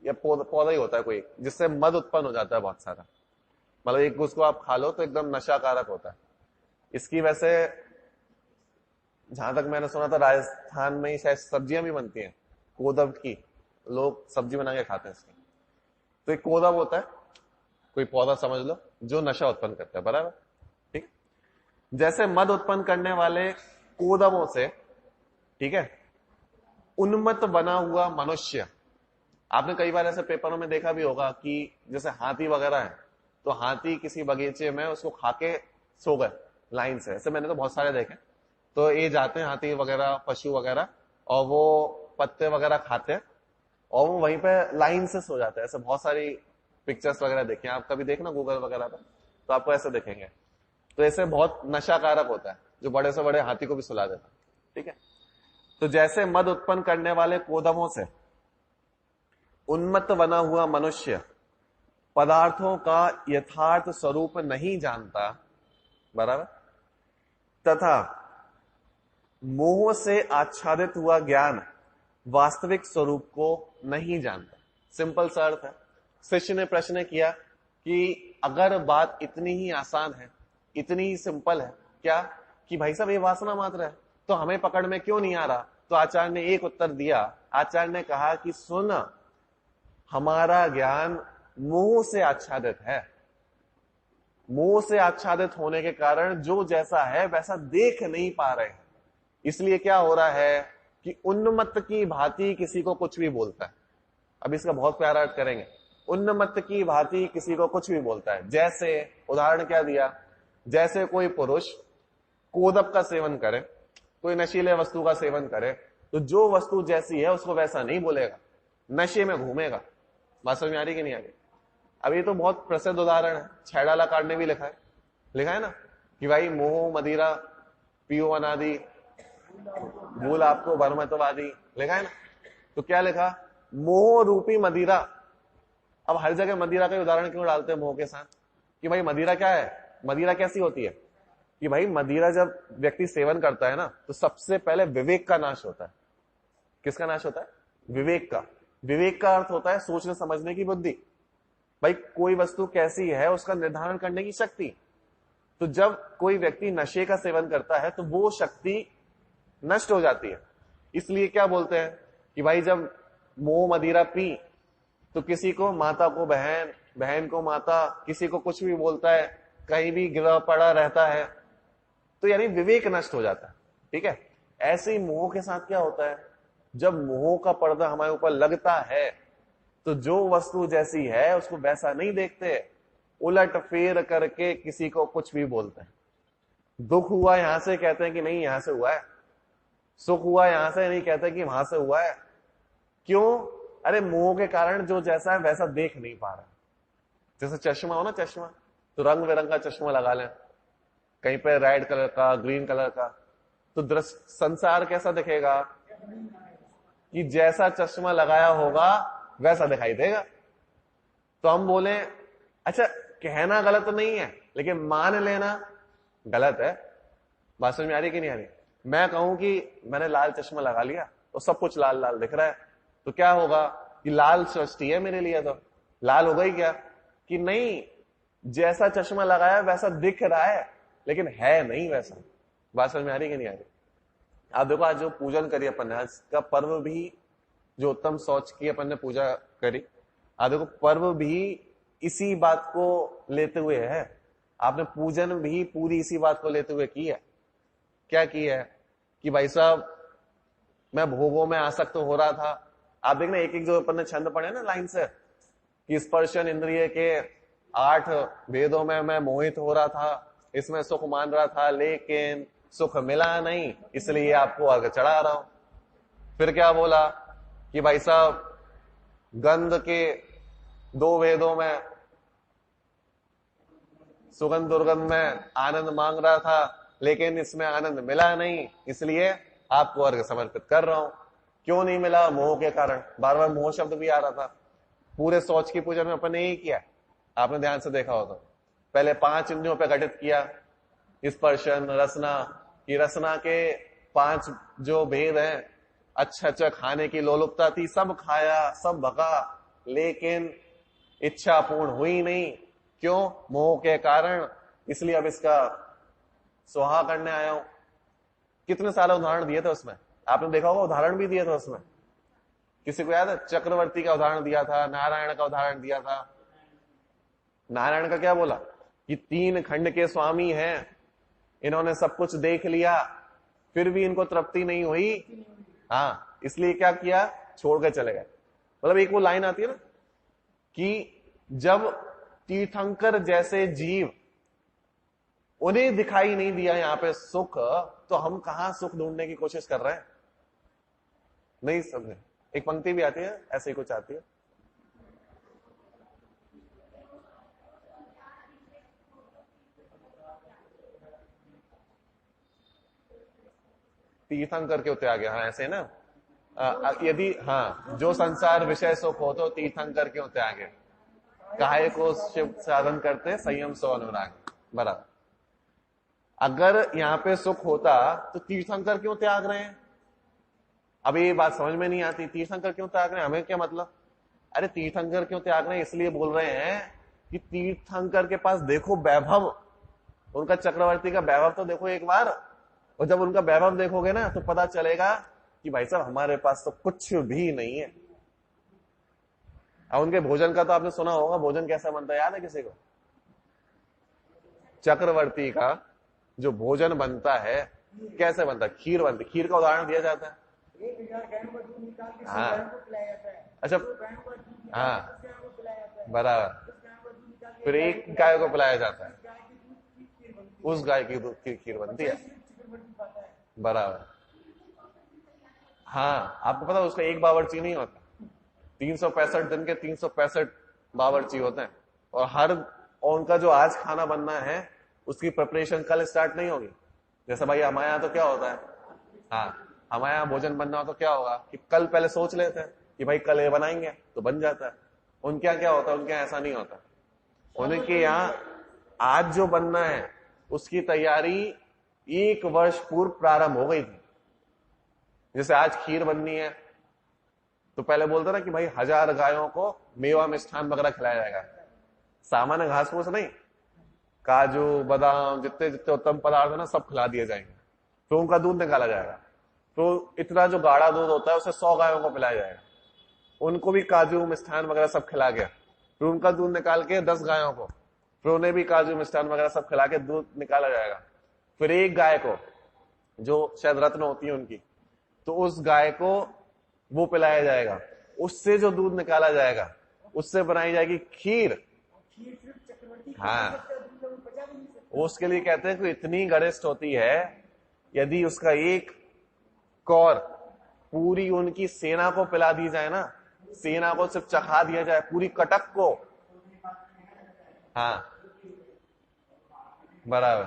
या पौधा ही होता है कोई, जिससे मद उत्पन्न हो जाता है बहुत सारा। मतलब एक उसको आप खा लो तो एकदम नशाकारक होता है। इसकी वैसे जहां तक मैंने सुना था राजस्थान में ही शायद सब्जियां भी बनती हैं कोदम की, लोग सब्जी बना के खाते हैं इसकी। तो एक कोदम होता है, कोई पौधा समझ लो, जो नशा उत्पन्न करता है। बराबर? ठीक। जैसे मद उत्पन्न करने वाले कोदमों से, ठीक है, उन्मत्त बना हुआ मनुष्य, आपने कई बार ऐसे पेपरों में देखा भी होगा कि जैसे हाथी वगैरह है, तो हाथी किसी बगीचे में उसको खाके सो गए लाइन से। ऐसे मैंने तो बहुत सारे देखे। तो ये जाते हैं हाथी वगैरह, पशु वगैरह, और वो पत्ते वगैरह खाते हैं और वो वहीं पे लाइन से सो जाते हैं। ऐसे बहुत सारी पिक्चर्स वगैरह देखे, आप कभी देखना गूगल वगैरह पे, तो आपको ऐसे देखेंगे। तो ऐसे बहुत नशाकारक होता है, जो बड़े से बड़े हाथी को भी सुला देता है। ठीक है। तो जैसे मद उत्पन्न करने वाले कोदमों से उन्मत्त बना हुआ मनुष्य पदार्थों का यथार्थ स्वरूप नहीं जानता, बराबर, तथा मोह से आच्छादित हुआ ज्ञान वास्तविक स्वरूप को नहीं जानता। सिंपल सा अर्थ है। शिष्य ने प्रश्न किया कि अगर बात इतनी ही आसान है, इतनी ही सिंपल है, क्या कि भाई साहब ये वासना मात्र है, तो हमें पकड़ में क्यों नहीं आ रहा? तो आचार्य ने एक उत्तर दिया। आचार्य ने कहा कि सुन, हमारा ज्ञान मोह से आच्छादित है। मोह से आच्छादित होने के कारण जो जैसा है वैसा देख नहीं पा रहे हैं। इसलिए क्या हो रहा है कि उन्मत्त की भांति किसी को कुछ भी बोलता है। अब इसका बहुत प्यारा अर्थ करेंगे। उन्मत्त की भांति किसी को कुछ भी बोलता है। जैसे उदाहरण क्या दिया, जैसे कोई पुरुष कोदब का सेवन करे, कोई नशीले वस्तु का सेवन करे, तो जो वस्तु जैसी है उसको वैसा नहीं बोलेगा, नशे में घूमेगा। बात समझ में आ रही कि नहीं आ रही? अब ये तो बहुत प्रसिद्ध उदाहरण है, छैडाला कांड ने भी लिखा है ना कि भाई मोह मदिरा पियो अनादि भूल आपको भरमतवादी, लिखा है ना। तो क्या लिखा, मोह रूपी मदिरा। अब हर जगह मदिरा का उदाहरण क्यों डालते हैं मोह के साथ, कि भाई मदिरा क्या है, मदिरा कैसी होती है कि भाई मदिरा जब व्यक्ति सेवन करता है ना तो सबसे पहले विवेक का नाश होता है। किसका नाश होता है? विवेक का। विवेक का अर्थ होता है सोचने समझने की बुद्धि। भाई कोई वस्तु कैसी है उसका निर्धारण करने की शक्ति। तो जब कोई व्यक्ति नशे का सेवन करता है तो वो शक्ति नष्ट हो जाती है। इसलिए क्या बोलते हैं कि भाई जब मोह मदिरा पी तो किसी को माता को बहन, बहन को माता, किसी को कुछ भी बोलता है, कहीं भी गिरा पड़ा रहता है, तो यानी विवेक नष्ट हो जाता है। ठीक है, ऐसे ही मोह के साथ क्या होता है, जब मोह का पर्दा हमारे ऊपर लगता है तो जो वस्तु जैसी है उसको वैसा नहीं देखते, उलट फेर करके किसी को कुछ भी बोलते हैं। दुख हुआ यहां से कहते हैं कि नहीं यहां से हुआ है, सुख हुआ यहां से नहीं कहते कि वहां से हुआ है। क्यों? अरे मोह के कारण जो जैसा है वैसा देख नहीं पा रहा। जैसे चश्मा हो ना, चश्मा तो रंग बिरंग का चश्मा लगा लें, कहीं पे रेड कलर का, ग्रीन कलर का, तो दृश्य संसार कैसा दिखेगा कि जैसा चश्मा लगाया होगा वैसा दिखाई देगा। तो हम बोले अच्छा कहना गलत नहीं है लेकिन मान लेना गलत है। बात समझ में आ रही कि नहीं आ रही? मैं कहूं कि मैंने लाल चश्मा लगा लिया तो सब कुछ लाल लाल दिख रहा है, तो क्या होगा कि लाल सृष्टि है मेरे लिए, तो लाल हो गई क्या कि नहीं, जैसा चश्मा लगाया वैसा दिख रहा है लेकिन है नहीं वैसा। बात समझ में आ रही कि नहीं आ रही? आप देखो आज जो पूजन करी अपन ने, आज का पर्व भी जो उत्तम शौच की अपन ने पूजा करी, आप देखो पर्व भी इसी बात को लेते हुए है। आपने पूजन भी पूरी इसी बात को लेते हुए की है। क्या की है कि भाई साहब मैं भोगों में आसक्त हो रहा था। आप देखना एक एक जो अपन ने छंद पढ़े ना लाइन से, कि स्पर्शन इंद्रिय के 8 भेदों में मैं मोहित हो रहा था, इसमें सुख मान रहा था लेकिन सुख मिला नहीं, इसलिए आपको अर्घ चढ़ा रहा हूं। फिर क्या बोला कि भाई साहब गंध के 2 वेदों में सुगंध दुर्गंध में आनंद मांग रहा था लेकिन इसमें आनंद मिला नहीं, इसलिए आपको अर्घ समर्पित कर रहा हूं। क्यों नहीं मिला? मोह के कारण। बार बार मोह शब्द भी आ रहा था। पूरे शौच की पूजा में अपन ने यही किया, आपने ध्यान से देखा हो तो। पहले 5 इंद्रियों पर घटित किया, स्पर्शन, रसना, की रसना के 5 जो भेद हैं, अच्छा अच्छा खाने की लोलुपता थी, सब खाया, सब भगा, लेकिन इच्छा पूर्ण हुई नहीं। क्यों? मोह के कारण। इसलिए अब इसका सुहा करने आया हूं। कितने सारे उदाहरण दिए थे उसमें, आपने देखा होगा, उदाहरण भी दिए थे उसमें। किसी को याद है? चक्रवर्ती का उदाहरण दिया था, नारायण का उदाहरण दिया था। नारायण का क्या बोला कि 3 खंड के स्वामी हैं, इन्होंने सब कुछ देख लिया फिर भी इनको तृप्ति नहीं हुई। हाँ, इसलिए क्या किया? छोड़ के चले गए। मतलब एक वो लाइन आती है ना कि जब तीर्थंकर जैसे जीव, उन्हें दिखाई नहीं दिया यहां पे सुख, तो हम कहां सुख ढूंढने की कोशिश कर रहे हैं? नहीं समझे? एक पंक्ति भी आती है ऐसे ही कुछ आती है, तीर्थंकर के उते आ गया। हाँ ऐसे ना, यदि हाँ जो संसार विषय सुख हो तो तीर्थंकर के उते आ गए, काहे को शिव साधन करते संयम सो अनुराग। बराबर। अगर यहां पे सुख होता तो तीर्थंकर क्यों त्याग रहे हैं? अब ये बात समझ में नहीं आती, तीर्थंकर क्यों त्याग रहे हैं, हमें क्या मतलब? अरे तीर्थंकर क्यों त्याग रहे हैं? इसलिए बोल रहे हैं कि तीर्थंकर के पास देखो वैभव, उनका चक्रवर्ती का वैभव तो देखो एक बार, और जब उनका वैभव देखोगे ना तो पता चलेगा कि भाई साहब हमारे पास तो कुछ भी नहीं है। अब उनके भोजन का तो आपने सुना होगा, भोजन कैसा बनता है, याद है किसी को? चक्रवर्ती का जो भोजन बनता है कैसे बनता है? खीर बनती, खीर का उदाहरण दिया जाता है। हाँ अच्छा, हाँ बराबर। फिर एक गाय को पिलाया जाता है, उस गाय की दूध की खीर बनती है। बराबर। हाँ, आपको पता है उसका एक बावर्ची नहीं होता, 365 दिन के 365 बावर्ची होते हैं। और उनका जो आज खाना बनना है उसकी प्रिपरेशन कल स्टार्ट नहीं होगी। जैसे भाई हमारे यहाँ तो क्या होता है, हाँ, हमारे यहाँ भोजन बनना हो तो क्या होगा कि कल पहले सोच लेते हैं कि भाई कल ये बनाएंगे तो बन जाता है। उनके यहाँ क्या होता है, उनके यहाँ ऐसा नहीं होता। उनके यहाँ आज जो बनना है उसकी तैयारी 1 वर्ष पूर्व प्रारंभ हो गई थी। जैसे आज खीर बननी है तो पहले बोलते ना कि भाई 1000 गायों को मेवा मिष्ठान वगैरह खिलाया जाएगा, सामान्य घास फूस नहीं, काजू बादाम जितने जितने उत्तम पदार्थ है ना सब खिला दिए जाएंगे। फिर उनका दूध निकाला जाएगा, तो इतना जो गाढ़ा दूध होता है उसे 100 गायों को पिलाया जाएगा, उनको भी काजू मिष्ठान वगैरह सब खिला के फिर उनका दूध निकाल के 10 गायों को, फिर उन्हें भी काजू मिष्ठान वगैरह सब खिला के दूध निकाला जाएगा। फिर एक गाय को जो शायद रत्न होती है उनकी, तो उस गाय को वो पिलाया जाएगा, उससे जो दूध निकाला जाएगा उससे बनाई जाएगी खीर। हाँ, उसके लिए कहते हैं कि इतनी गरिष्ठ होती है, यदि उसका एक कौर पूरी उनकी सेना को पिला दी जाए ना, सेना को सिर्फ चखा दिया जाए पूरी कटक को, हाँ बराबर,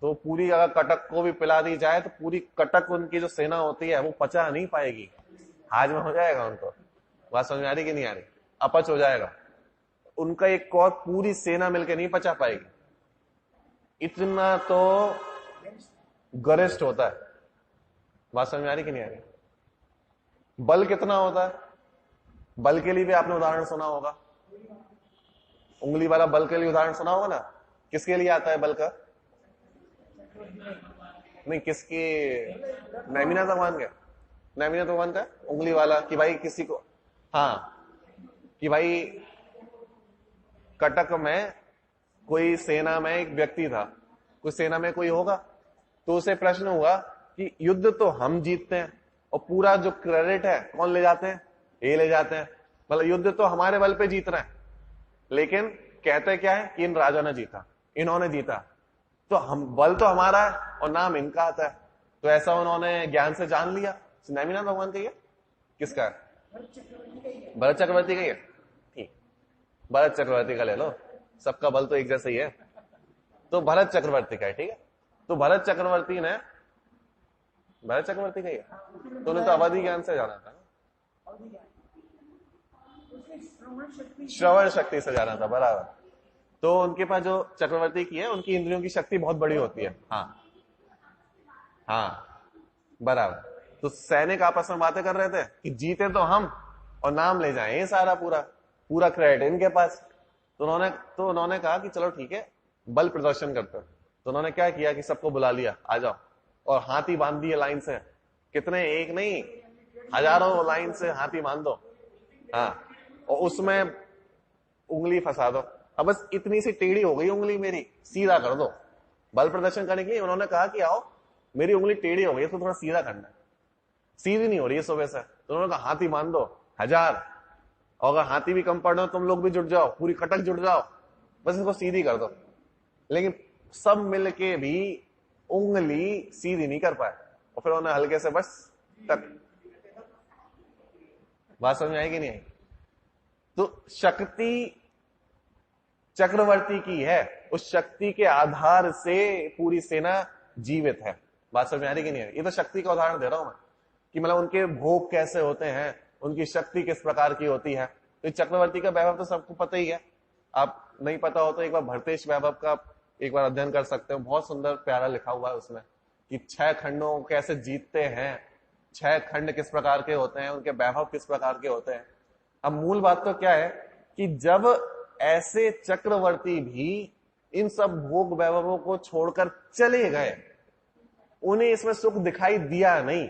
तो पूरी अगर कटक को भी पिला दी जाए तो पूरी कटक उनकी जो सेना होती है वो पचा नहीं पाएगी, हाजमा हो जाएगा उनको। बात समझ में आ रही कि नहीं आ रही? अपच हो जाएगा, उनका एक कौर पूरी सेना मिलकर नहीं पचा पाएगी, इतना तो गरिष्ठ होता है। बात समझ में आ रही कि नहीं आ रही? बल कितना होता है, बल के लिए भी आपने उदाहरण सुना होगा, उंगली वाला बल के लिए उदाहरण सुना होगा ना। किसके लिए आता है बल का? नहीं, किसकी? नैमिना भगवान का, नैमिना भगवान का उंगली वाला, कि भाई किसी को, हाँ, कि भाई कटक में कोई सेना में एक व्यक्ति था, कोई सेना में कोई होगा, तो उसे प्रश्न हुआ कि युद्ध तो हम जीतते हैं और पूरा जो क्रेडिट है कौन ले जाते हैं? ये ले जाते हैं, मतलब युद्ध तो हमारे बल पे जीत रहे हैं, लेकिन कहते क्या है कि इन राजा ने जीता, इन्होंने जीता, तो हम बल तो हमारा है और नाम इनका आता है। तो ऐसा उन्होंने ज्ञान से जान लिया। नैमिनाथ भगवान का है, किसका है? भरत चक्रवर्ती का ही है। ठीक, भरत चक्रवर्ती का ले लो, सबका बल तो एक जैसा ही है, तो भरत चक्रवर्ती का है। ठीक है, तो भरत चक्रवर्ती ने, भरत चक्रवर्ती का ही है, तो उन्हें तो अवधि ज्ञान से जाना था, श्रवण शक्ति से जाना था, बराबर। तो उनके पास जो चक्रवर्ती की है, उनकी इंद्रियों की शक्ति बहुत बड़ी होती है। हाँ हाँ बराबर। तो सैनिक आपस में बातें कर रहे थे कि जीते तो हम और नाम ले जाएं, ये सारा पूरा पूरा क्रेडिट इनके पास। तो उन्होंने कहा कि चलो ठीक है, बल प्रदर्शन करते हैं। तो उन्होंने क्या किया कि सबको बुला लिया, आ जाओ, और हाथी बांध दिए लाइन से, कितने, एक नहीं हजारों लाइन से हाथी बांध दो, हाँ, और उसमें उंगली फंसा दो। अब बस इतनी सी टेढ़ी हो गई उंगली मेरी, सीधा कर दो। बल प्रदर्शन करने के लिए उन्होंने कहा कि आओ, मेरी उंगली टेढ़ी हो गई तो थोड़ा सीधा करना है, सीधी नहीं हो रही है सुबह से। तो उन्होंने कहा हाथी बांध दो 1000, और अगर हाथी भी कम पड़ रहे हो तुम लोग भी जुट जाओ, पूरी कटक जुट जाओ, बस इसको सीधी कर दो। लेकिन सब मिलके भी उंगली सीधी नहीं कर पाए, और फिर उन्होंने हल्के से बस तक। बात समझ में आएगी नहीं आई? तो शक्ति चक्रवर्ती की है, उस शक्ति के आधार से पूरी सेना जीवित है। बात समझ में आ रही कि नहीं? ये तो शक्ति का उदाहरण दे रहा हूं मैं, कि मतलब उनके भोग कैसे होते हैं, उनकी शक्ति किस प्रकार की होती है। तो चक्रवर्ती का वैभव तो सबको पता ही है, आप नहीं पता हो तो एक बार भरतेश वैभव का एक बार अध्ययन कर सकते हो, बहुत सुंदर प्यारा लिखा हुआ है उसमें कि 6 खंडों कैसे जीतते हैं, 6 खंड किस प्रकार के होते हैं, उनके वैभव किस प्रकार के होते हैं। अब मूल बात तो क्या है कि जब ऐसे चक्रवर्ती भी इन सब भोग वैभवों को छोड़कर चले गए, उन्हें इसमें सुख दिखाई दिया नहीं,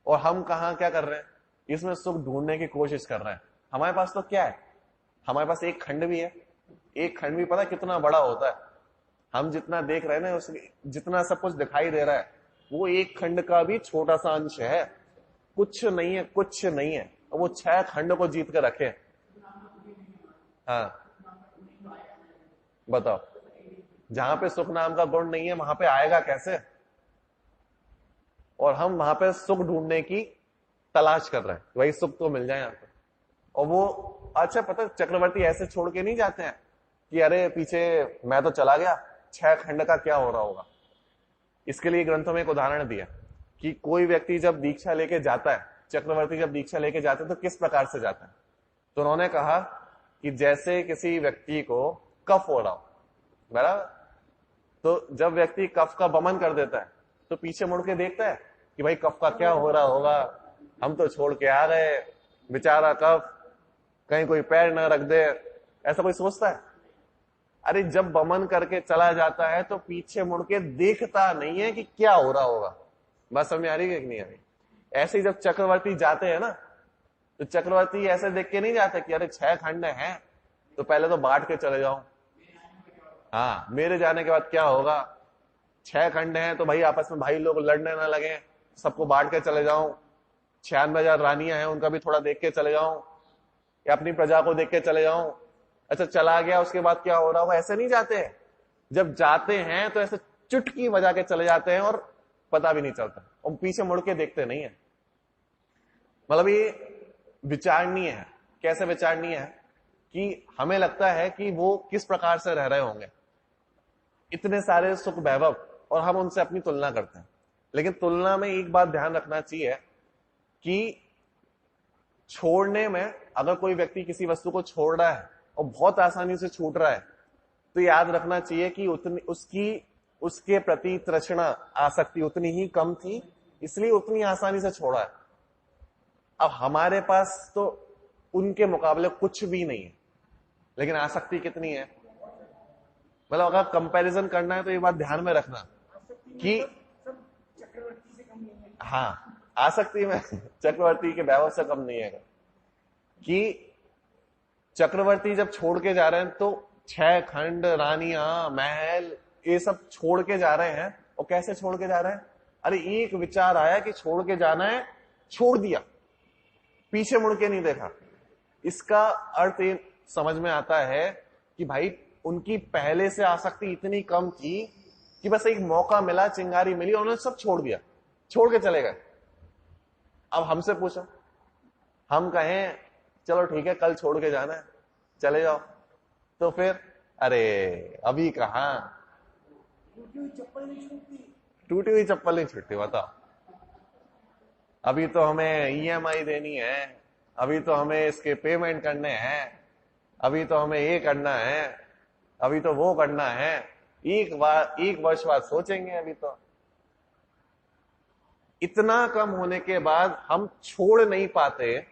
और हम कहां क्या कर रहे हैं, इसमें सुख ढूंढने की कोशिश कर रहे हैं। हमारे पास तो क्या है, हमारे पास एक खंड भी है, एक खंड भी पता कितना बड़ा होता है, हम जितना देख रहे हैं ना, उसमें जितना सब कुछ दिखाई दे रहा है वो एक खंड का भी छोटा सा अंश है, कुछ नहीं है, कुछ नहीं है। वो 6 खंड को जीत कर रखे, हाँ बताओ, जहां पे सुख नाम का गुण नहीं है वहां पे आएगा कैसे? और हम वहां पे सुख ढूंढने की तलाश कर रहे हैं, वही सुख तो मिल जाए यहां पे। और वो अच्छा पता है, चक्रवर्ती ऐसे छोड़ के नहीं जाते हैं कि अरे पीछे मैं तो चला गया, 6 खंड का क्या हो रहा होगा। इसके लिए ग्रंथों में एक उदाहरण दिया कि कोई व्यक्ति जब दीक्षा लेके जाता है, चक्रवर्ती जब दीक्षा लेके जाते हैं तो किस प्रकार से जाता है। तो उन्होंने कहा कि जैसे किसी व्यक्ति को कफ हो रहा हो, बराबर, तो जब व्यक्ति कफ का वमन कर देता है तो पीछे मुड़ के देखता है कि भाई कफ का क्या हो रहा होगा, हम तो छोड़ के आ गए, बेचारा कफ, कहीं कोई पैर न रख दे, ऐसा कोई सोचता है? अरे जब वमन करके चला जाता है तो पीछे मुड़ के देखता नहीं है कि क्या हो रहा होगा। बस समझ आ रही है कि नहीं आ रही? ऐसे ही जब चक्रवर्ती जाते हैं ना, तो चक्रवर्ती ऐसे देख के नहीं जाते कि अरे 6 खंड हैं तो पहले तो बांट के चले जाऊं, हाँ मेरे जाने के बाद क्या होगा, 6 खंड हैं तो भाई आपस में भाई लोग लड़ने ना लगे, सबको बांट के चले जाऊं, 96,000 रानियां हैं उनका भी थोड़ा देख के चले जाऊं, या अपनी प्रजा को देख के चले जाऊं। अच्छा चला गया, उसके बाद क्या हो रहा होगा, ऐसे नहीं जाते हैं। जब जाते हैं तो ऐसे चुटकी बजा के चले जाते हैं और पता भी नहीं चलता, और पीछे मुड़ के देखते नहीं है। मतलब ये विचारणीय है। कैसे विचारणीय है कि हमें लगता है कि वो किस प्रकार से रह रहे होंगे, इतने सारे सुख वैभव, और हम उनसे अपनी तुलना करते हैं। लेकिन तुलना में एक बात ध्यान रखना चाहिए कि छोड़ने में, अगर कोई व्यक्ति किसी वस्तु को छोड़ रहा है और बहुत आसानी से छूट रहा है, तो याद रखना चाहिए कि उतनी उसके प्रति तृष्णा, आसक्ति उतनी ही कम थी, इसलिए उतनी आसानी से छोड़ा है। अब हमारे पास तो उनके मुकाबले कुछ भी नहीं है, लेकिन आसक्ति कितनी है। मतलब अगर कंपैरिजन करना है तो ये बात ध्यान में रखना कि हाँ, आसक्ति में चक्रवर्ती के वैभव से कम नहीं है। कि चक्रवर्ती जब छोड़ के जा रहे हैं तो 6 खंड, रानियां, महल, ये सब छोड़ के जा रहे हैं। और कैसे छोड़ के जा रहे हैं? अरे एक विचार आया कि छोड़ के जाना है, छोड़ दिया, पीछे मुड़ के नहीं देखा। इसका अर्थ ये समझ में आता है कि भाई उनकी पहले से आसक्ति इतनी कम थी कि बस एक मौका मिला, चिंगारी मिली, उन्होंने सब छोड़ दिया, छोड़ के चले गए। अब हमसे पूछो, हम कहें चलो ठीक है कल छोड़ के जाना है, चले जाओ, तो फिर अरे अभी कहां, टूटी हुई चप्पल नहीं छूटती, बताओ। अभी तो हमें ईएमआई देनी है, अभी तो हमें इसके पेमेंट करने हैं, अभी तो हमें ये करना है, अभी तो वो करना है। एक वर्ष बाद सोचेंगे। अभी तो इतना कम होने के बाद हम छोड़ नहीं पाते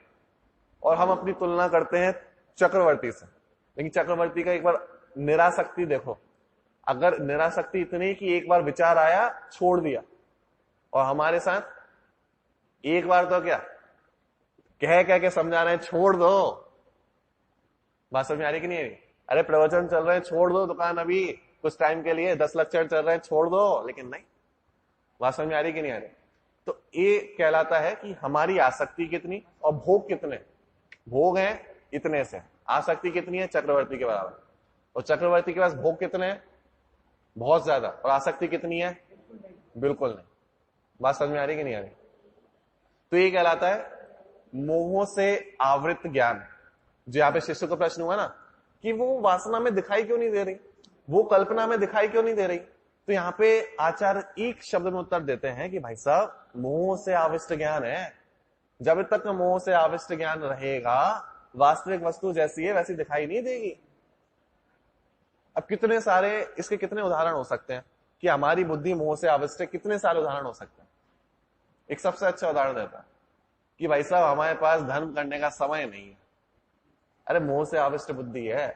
और हम अपनी तुलना करते हैं चक्रवर्ती से। लेकिन चक्रवर्ती का एक बार निरासक्ति देखो, अगर निरासक्ति इतनी कि एक बार विचार आया, छोड़ दिया, और हमारे साथ एक बार तो क्या कह के समझा रहे हैं छोड़ दो, बात समझ आ रही कि नहीं? अरे प्रवचन चल रहे हैं, छोड़ दो दुकान अभी कुछ टाइम के लिए, 10 लेक्चर चल रहे हैं, छोड़ दो, लेकिन नहीं। बात समझ आ रही कि नहीं आ रही? तो ये कहलाता है कि हमारी आसक्ति कितनी और भोग कितने। भोग हैं इतने से, आसक्ति कितनी है? चक्रवर्ती के बराबर। और चक्रवर्ती के पास भोग कितने हैं? बहुत ज्यादा। और आसक्ति कितनी है? बिल्कुल नहीं। बात समझ में आ रही कि नहीं आ रही? तो ये कहलाता है मोह से आवृत ज्ञान। जो यहाँ पे शिष्य को प्रश्न हुआ ना कि वो वासना में दिखाई क्यों नहीं दे रही, वो कल्पना में दिखाई क्यों नहीं दे रही, तो यहाँ पे आचार्य एक शब्द में उत्तर देते हैं कि भाई साहब मोह से आविष्ट ज्ञान है। जब तक मोह से आविष्ट ज्ञान रहेगा, वास्तविक वस्तु जैसी है वैसी दिखाई नहीं देगी। अब कितने सारे इसके कितने उदाहरण हो सकते हैं कि हमारी बुद्धि मोह से आविष्ट है। कितने सारे उदाहरण हो सकते हैं। एक सबसे अच्छा उदाहरण देता है कि भाई साहब हमारे पास धर्म करने का समय नहीं है। अरे मोह से आविष्ट बुद्धि है।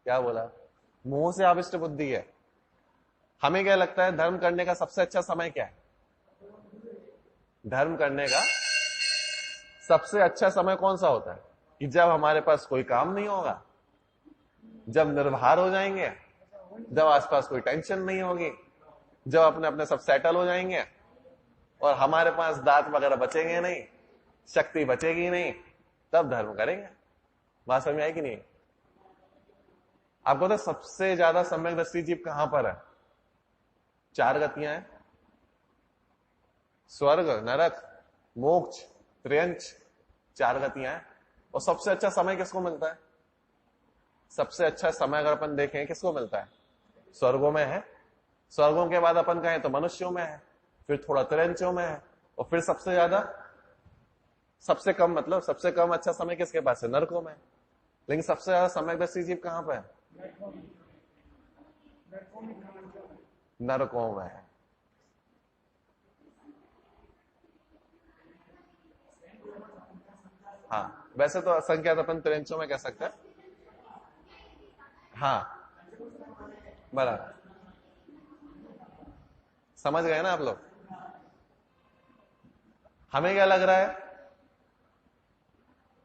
क्या बोला? मोह से आविष्ट बुद्धि है। हमें क्या लगता है धर्म करने का सबसे अच्छा समय क्या है? धर्म करने का सबसे अच्छा समय कौन सा होता है? कि जब हमारे पास कोई काम नहीं होगा, जब निर्भर हो जाएंगे, जब आसपास कोई टेंशन नहीं होगी, जब अपने अपने सब सेटल हो जाएंगे और हमारे पास दांत वगैरह बचेंगे नहीं, शक्ति बचेगी नहीं, तब धर्म करेंगे। बात समझ आई कि नहीं? आपको पता है सबसे ज्यादा सम्यक दृष्टि जीव कहां पर है? 4 गतियां हैं, स्वर्ग, नरक, मोक्ष, त्र्यंच, 4 गतियां हैं। और सबसे अच्छा समय किसको मिलता है? सबसे अच्छा समय अगर अपन देखें किसको मिलता है? स्वर्गों में है। स्वर्गों के बाद अपन कहें तो मनुष्यों में है, फिर थोड़ा त्र्यंचों में है, और फिर सबसे ज्यादा, सबसे कम मतलब सबसे कम अच्छा समय किसके पास है? नरकों में। लेकिन सबसे ज्यादा सम्यकदर्शी जीव कहां पर है? नरकों में है। हाँ, वैसे तो असंख्यात अपन त्रिंचों में कह सकते हैं। हाँ, बराबर, समझ गए ना आप लोग? हमें क्या लग रहा है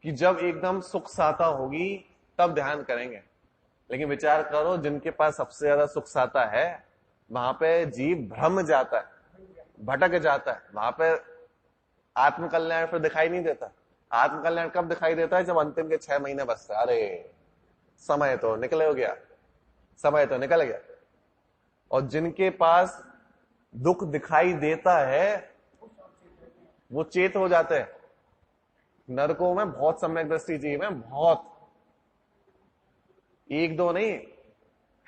कि जब एकदम सुख साता होगी तब ध्यान करेंगे, लेकिन विचार करो जिनके पास सबसे ज्यादा सुख साता है वहां पे जीव भ्रम जाता है, भटक जाता है। वहां पे आत्मकल्याण फिर दिखाई नहीं देता। आत्मकल्याण कब दिखाई देता है? जब अंतिम के 6 महीने बचते हैं। अरे समय तो निकल हो गया, समय तो निकल गया। और जिनके पास दुख दिखाई देता है वो चेत हो जाते हैं। नरकों में बहुत सम्यक दृष्टि जीव है, बहुत, एक दो नहीं,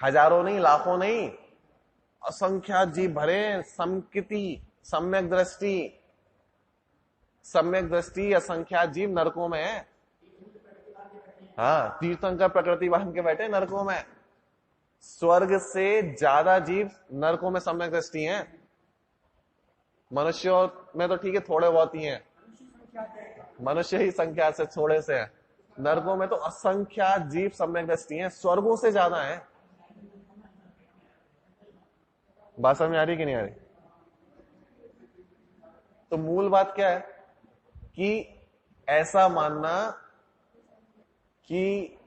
हजारों नहीं, लाखों नहीं, असंख्यात जीव भरे। समकिति, सम्यक दृष्टि, सम्यक दृष्टि असंख्यात जीव नरकों में है। हाँ, तीर्थंकर प्रकृति बांध के बैठे नरकों में। स्वर्ग से ज्यादा जीव नरकों में सम्यक दृष्टि हैं। मनुष्यों में तो ठीक है, थोड़े बहुत ही हैं, मनुष्य ही संख्या से थोड़े से हैं। नरकों में तो असंख्यात जीव सम्यक दृष्टि हैं, स्वर्गों से ज्यादा हैं। बात समझ में आ रही कि नहीं आ रही? तो मूल बात क्या है कि ऐसा मानना कि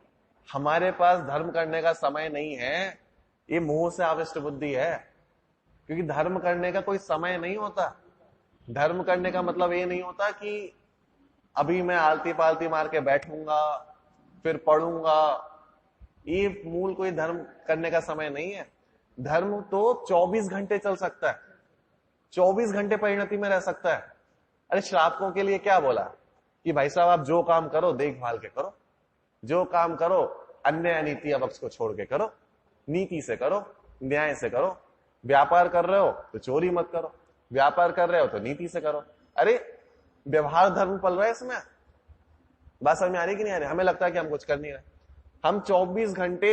हमारे पास धर्म करने का समय नहीं है, ये मोह से आविष्ट बुद्धि है। क्योंकि धर्म करने का कोई समय नहीं होता। धर्म करने का मतलब ये नहीं होता कि अभी मैं आलती पालती मार के बैठूंगा फिर पढ़ूंगा। ये मूल कोई धर्म करने का समय नहीं है। धर्म तो 24 घंटे चल सकता है, 24 घंटे परिणति में रह सकता है। अरे श्रावकों के लिए क्या बोला कि भाई साहब आप जो काम करो देखभाल के करो, जो काम करो अन्य अनीति अवक्ष को छोड़ के करो, नीति से करो, न्याय से करो। व्यापार कर रहे हो तो चोरी मत करो, व्यापार कर रहे हो तो नीति से करो। अरे व्यवहार धर्म पल रहा है इसमें। बात समझ में आ रही कि नहीं आ रही? हमें लगता है कि हम कुछ कर नहीं रहे, हम 24 घंटे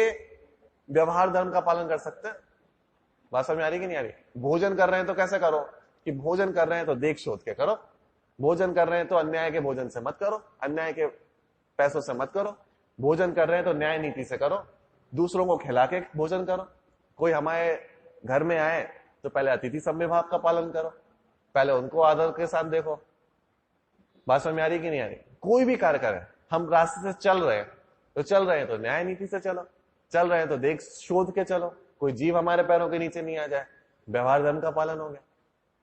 व्यवहार धर्म का पालन कर सकते हैं। बात समझ में आ रही कि नहीं आ रही? भोजन कर रहे हैं तो कैसे करो कि भोजन कर रहे हैं तो देख शोध के करो, भोजन कर रहे हैं तो अन्याय के भोजन से मत करो, अन्याय के पैसों से मत करो, भोजन कर रहे हैं तो न्याय नीति से करो, दूसरों को खिला के भोजन करो। कोई हमारे घर में आए तो पहले अतिथि संविभाग का पालन करो, पहले उनको आदर के साथ देखो। बात समझ में आ रही कि नहीं आ रही? कोई भी कार्य करें, हम रास्ते से चल रहे हैं तो चल रहे हैं तो न्याय नीति से चलो, चल रहे हैं तो देख शोध के चलो, कोई जीव हमारे पैरों के नीचे नहीं आ जाए, व्यवहार धर्म का पालन हो गया।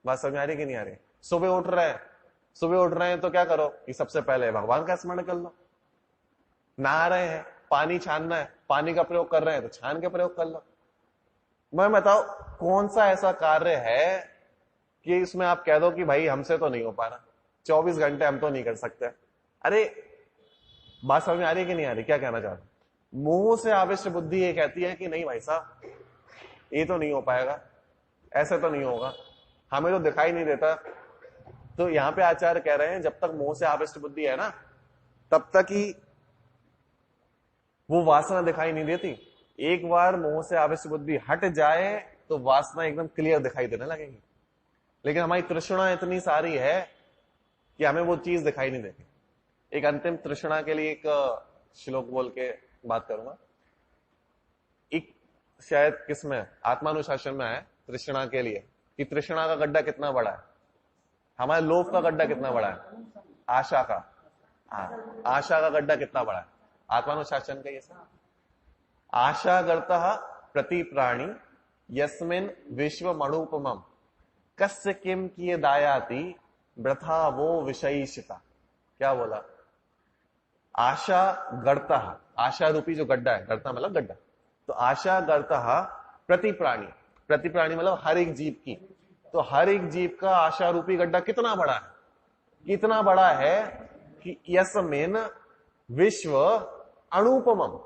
बात समझ में आ रही कि नहीं आ रही? सुबह उठ रहे हैं, सुबह उठ रहे हैं तो क्या करो कि सबसे पहले भगवान का स्मरण कर लो। नहा रहे हैं, पानी छानना है, पानी का प्रयोग कर रहे हैं तो छान के प्रयोग कर लो। मैं बताओ कौन सा ऐसा कार्य है कि इसमें आप कह दो कि भाई हमसे तो नहीं हो पा रहा, 24 घंटे हम तो नहीं कर सकते। अरे बात समझ में आ रही है कि नहीं आ रही? क्या कहना चाहता? मोह से आविष्ट बुद्धि ये कहती है कि नहीं भाई साहब ये तो नहीं हो पाएगा, ऐसे तो नहीं होगा, हमें तो दिखाई नहीं देता। तो यहां पे आचार्य कह रहे हैं जब तक मोह से आविष्ट बुद्धि है ना तब तक ही वो वासना दिखाई नहीं देती। एक बार मोह से आविष्ट बुद्धि हट जाए तो वासना एकदम क्लियर दिखाई देने लगेगी। लेकिन हमारी तृष्णा इतनी सारी है कि हमें वो चीज दिखाई नहीं देती। एक अंतिम तृष्णा के लिए एक श्लोक बोल के बात करूंगा। एक शायद किसमें आत्मानुशासन में है तृष्णा के लिए कि तृष्णा का गड्ढा कितना बड़ा है, हमारे लोभ का गड्ढा कितना बड़ा है, आशा का, हाँ आशा का गड्ढा कितना बड़ा है। आत्मानुशासन का ये सब आशा करता प्रति प्राणी यस्मिन विश्व मणुपमम कस्य किम किए दायाति वृथा वो विषयिषिता। क्या बोला? आशा गढ़ता, आशा रूपी जो गड्ढा है, गढ़ता मतलब गड्ढा, तो आशा गर्तः प्रति प्राणी, प्रति प्राणी मतलब हर एक जीव की, तो हर एक जीव का आशा रूपी गड्ढा कितना बड़ा है, कितना बड़ा है कि यस्मिन विश्व अणुपमम,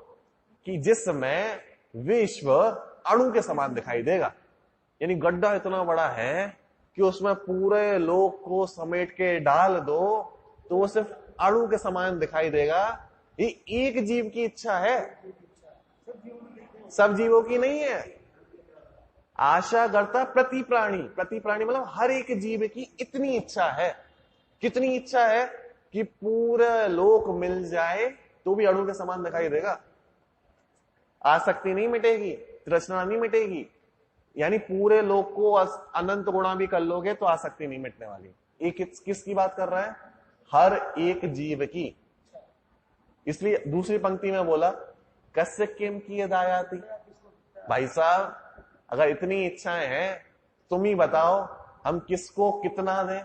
कि जिसमें विश्व अणु के समान दिखाई देगा। यानी गड्ढा इतना बड़ा है कि उसमें पूरे लोक को समेट के डाल दो तो वो सिर्फ अणु के समान दिखाई देगा। ये एक जीव की इच्छा है, सब जीवों की नहीं है। आशा करता प्रति प्राणी, प्रति प्राणी मतलब हर एक जीव की इतनी इच्छा है। कितनी इच्छा है कि पूरा लोक मिल जाए तो भी अणु के समान दिखाई देगा। आसक्ति नहीं मिटेगी, तृष्णा नहीं मिटेगी। यानी पूरे लोक को अनंत गुणा भी कर लोगे तो आसक्ति नहीं मिटने वाली। ये किसकी बात कर रहा है? हर एक जीव की। इसलिए दूसरी पंक्ति में बोला कस्य किम की दायाति। भाई साहब अगर इतनी इच्छाएं हैं तुम ही बताओ हम किसको कितना दें।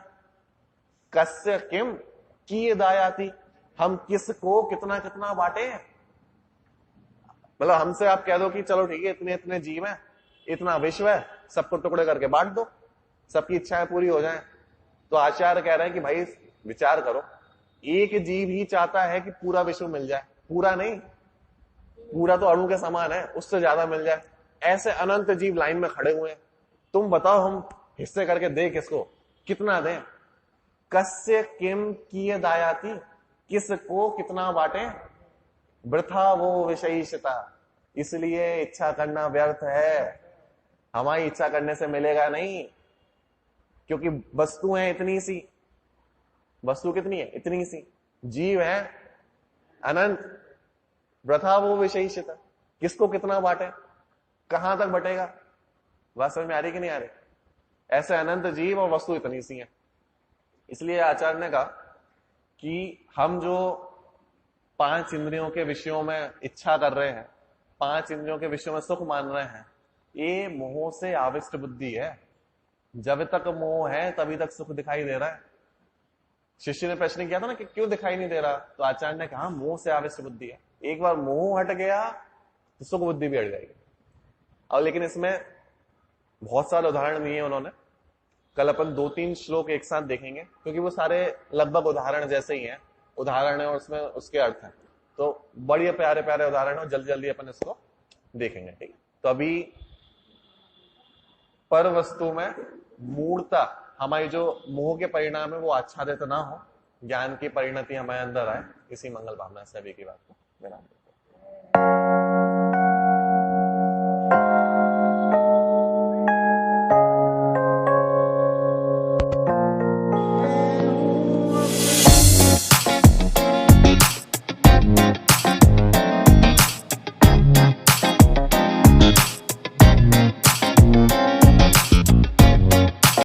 कस्य किम की दायाति, हम किसको कितना कितना बांटे। मतलब हमसे आप कह दो कि चलो ठीक है इतने इतने जीव हैं, इतना विश्व है, सबको टुकड़े करके बांट दो, सबकी इच्छाएं पूरी हो जाएं। तो आचार्य कह रहे हैं कि भाई विचार करो, एक जीव ही चाहता है कि पूरा विश्व मिल जाए। पूरा नहीं, पूरा तो अणु के समान है, उससे ज्यादा मिल जाए। ऐसे अनंत जीव लाइन में खड़े हुए हैं, तुम बताओ हम हिस्से करके दे किसको, कितना दें। कस्य किम किए दायाति, किसको कितना बांटे। वृथा वो विषयिष्यता, इसलिए इच्छा करना व्यर्थ है। हमारी इच्छा करने से मिलेगा नहीं, क्योंकि वस्तु है इतनी सी। वस्तु कितनी है? इतनी सी। जीव है अनंत। वृथा वो विषयिष्यता, किसको कितना बांटे, कहां तक बटेगा। बात समझ में आ रही कि नहीं आ रही? ऐसे अनंत जीव और वस्तु इतनी सी है। इसलिए आचार्य ने कहा कि हम जो 5 इंद्रियों के विषयों में इच्छा कर रहे हैं, 5 इंद्रियों के विषयों में सुख मान रहे हैं, ये मोह से आविष्ट बुद्धि है। जब तक मोह है तभी तक सुख दिखाई दे रहा है। शिष्य ने प्रश्न किया था ना कि क्यों दिखाई नहीं दे रहा, तो आचार्य ने कहा मोह से आविष्ट बुद्धि है। एक बार मोह हट गया तो सुख बुद्धि भी हट जाएगी। और लेकिन इसमें बहुत सारे उदाहरण दिए उन्होंने। कल अपन 2-3 श्लोक एक साथ देखेंगे, क्योंकि वो सारे लगभग उदाहरण जैसे ही हैं। उदाहरण है और उसमें उसके अर्थ है, तो बड़े प्यारे प्यारे उदाहरण हो, जल्दी जल्दी अपन इसको देखेंगे। ठीक है, तो अभी पर वस्तु में मूर्ता हमारी जो मोह के परिणाम है वो आच्छादित ना हो, ज्ञान की परिणति हमारे अंदर आए, इसी मंगल भावना से अभी की बात को विराम।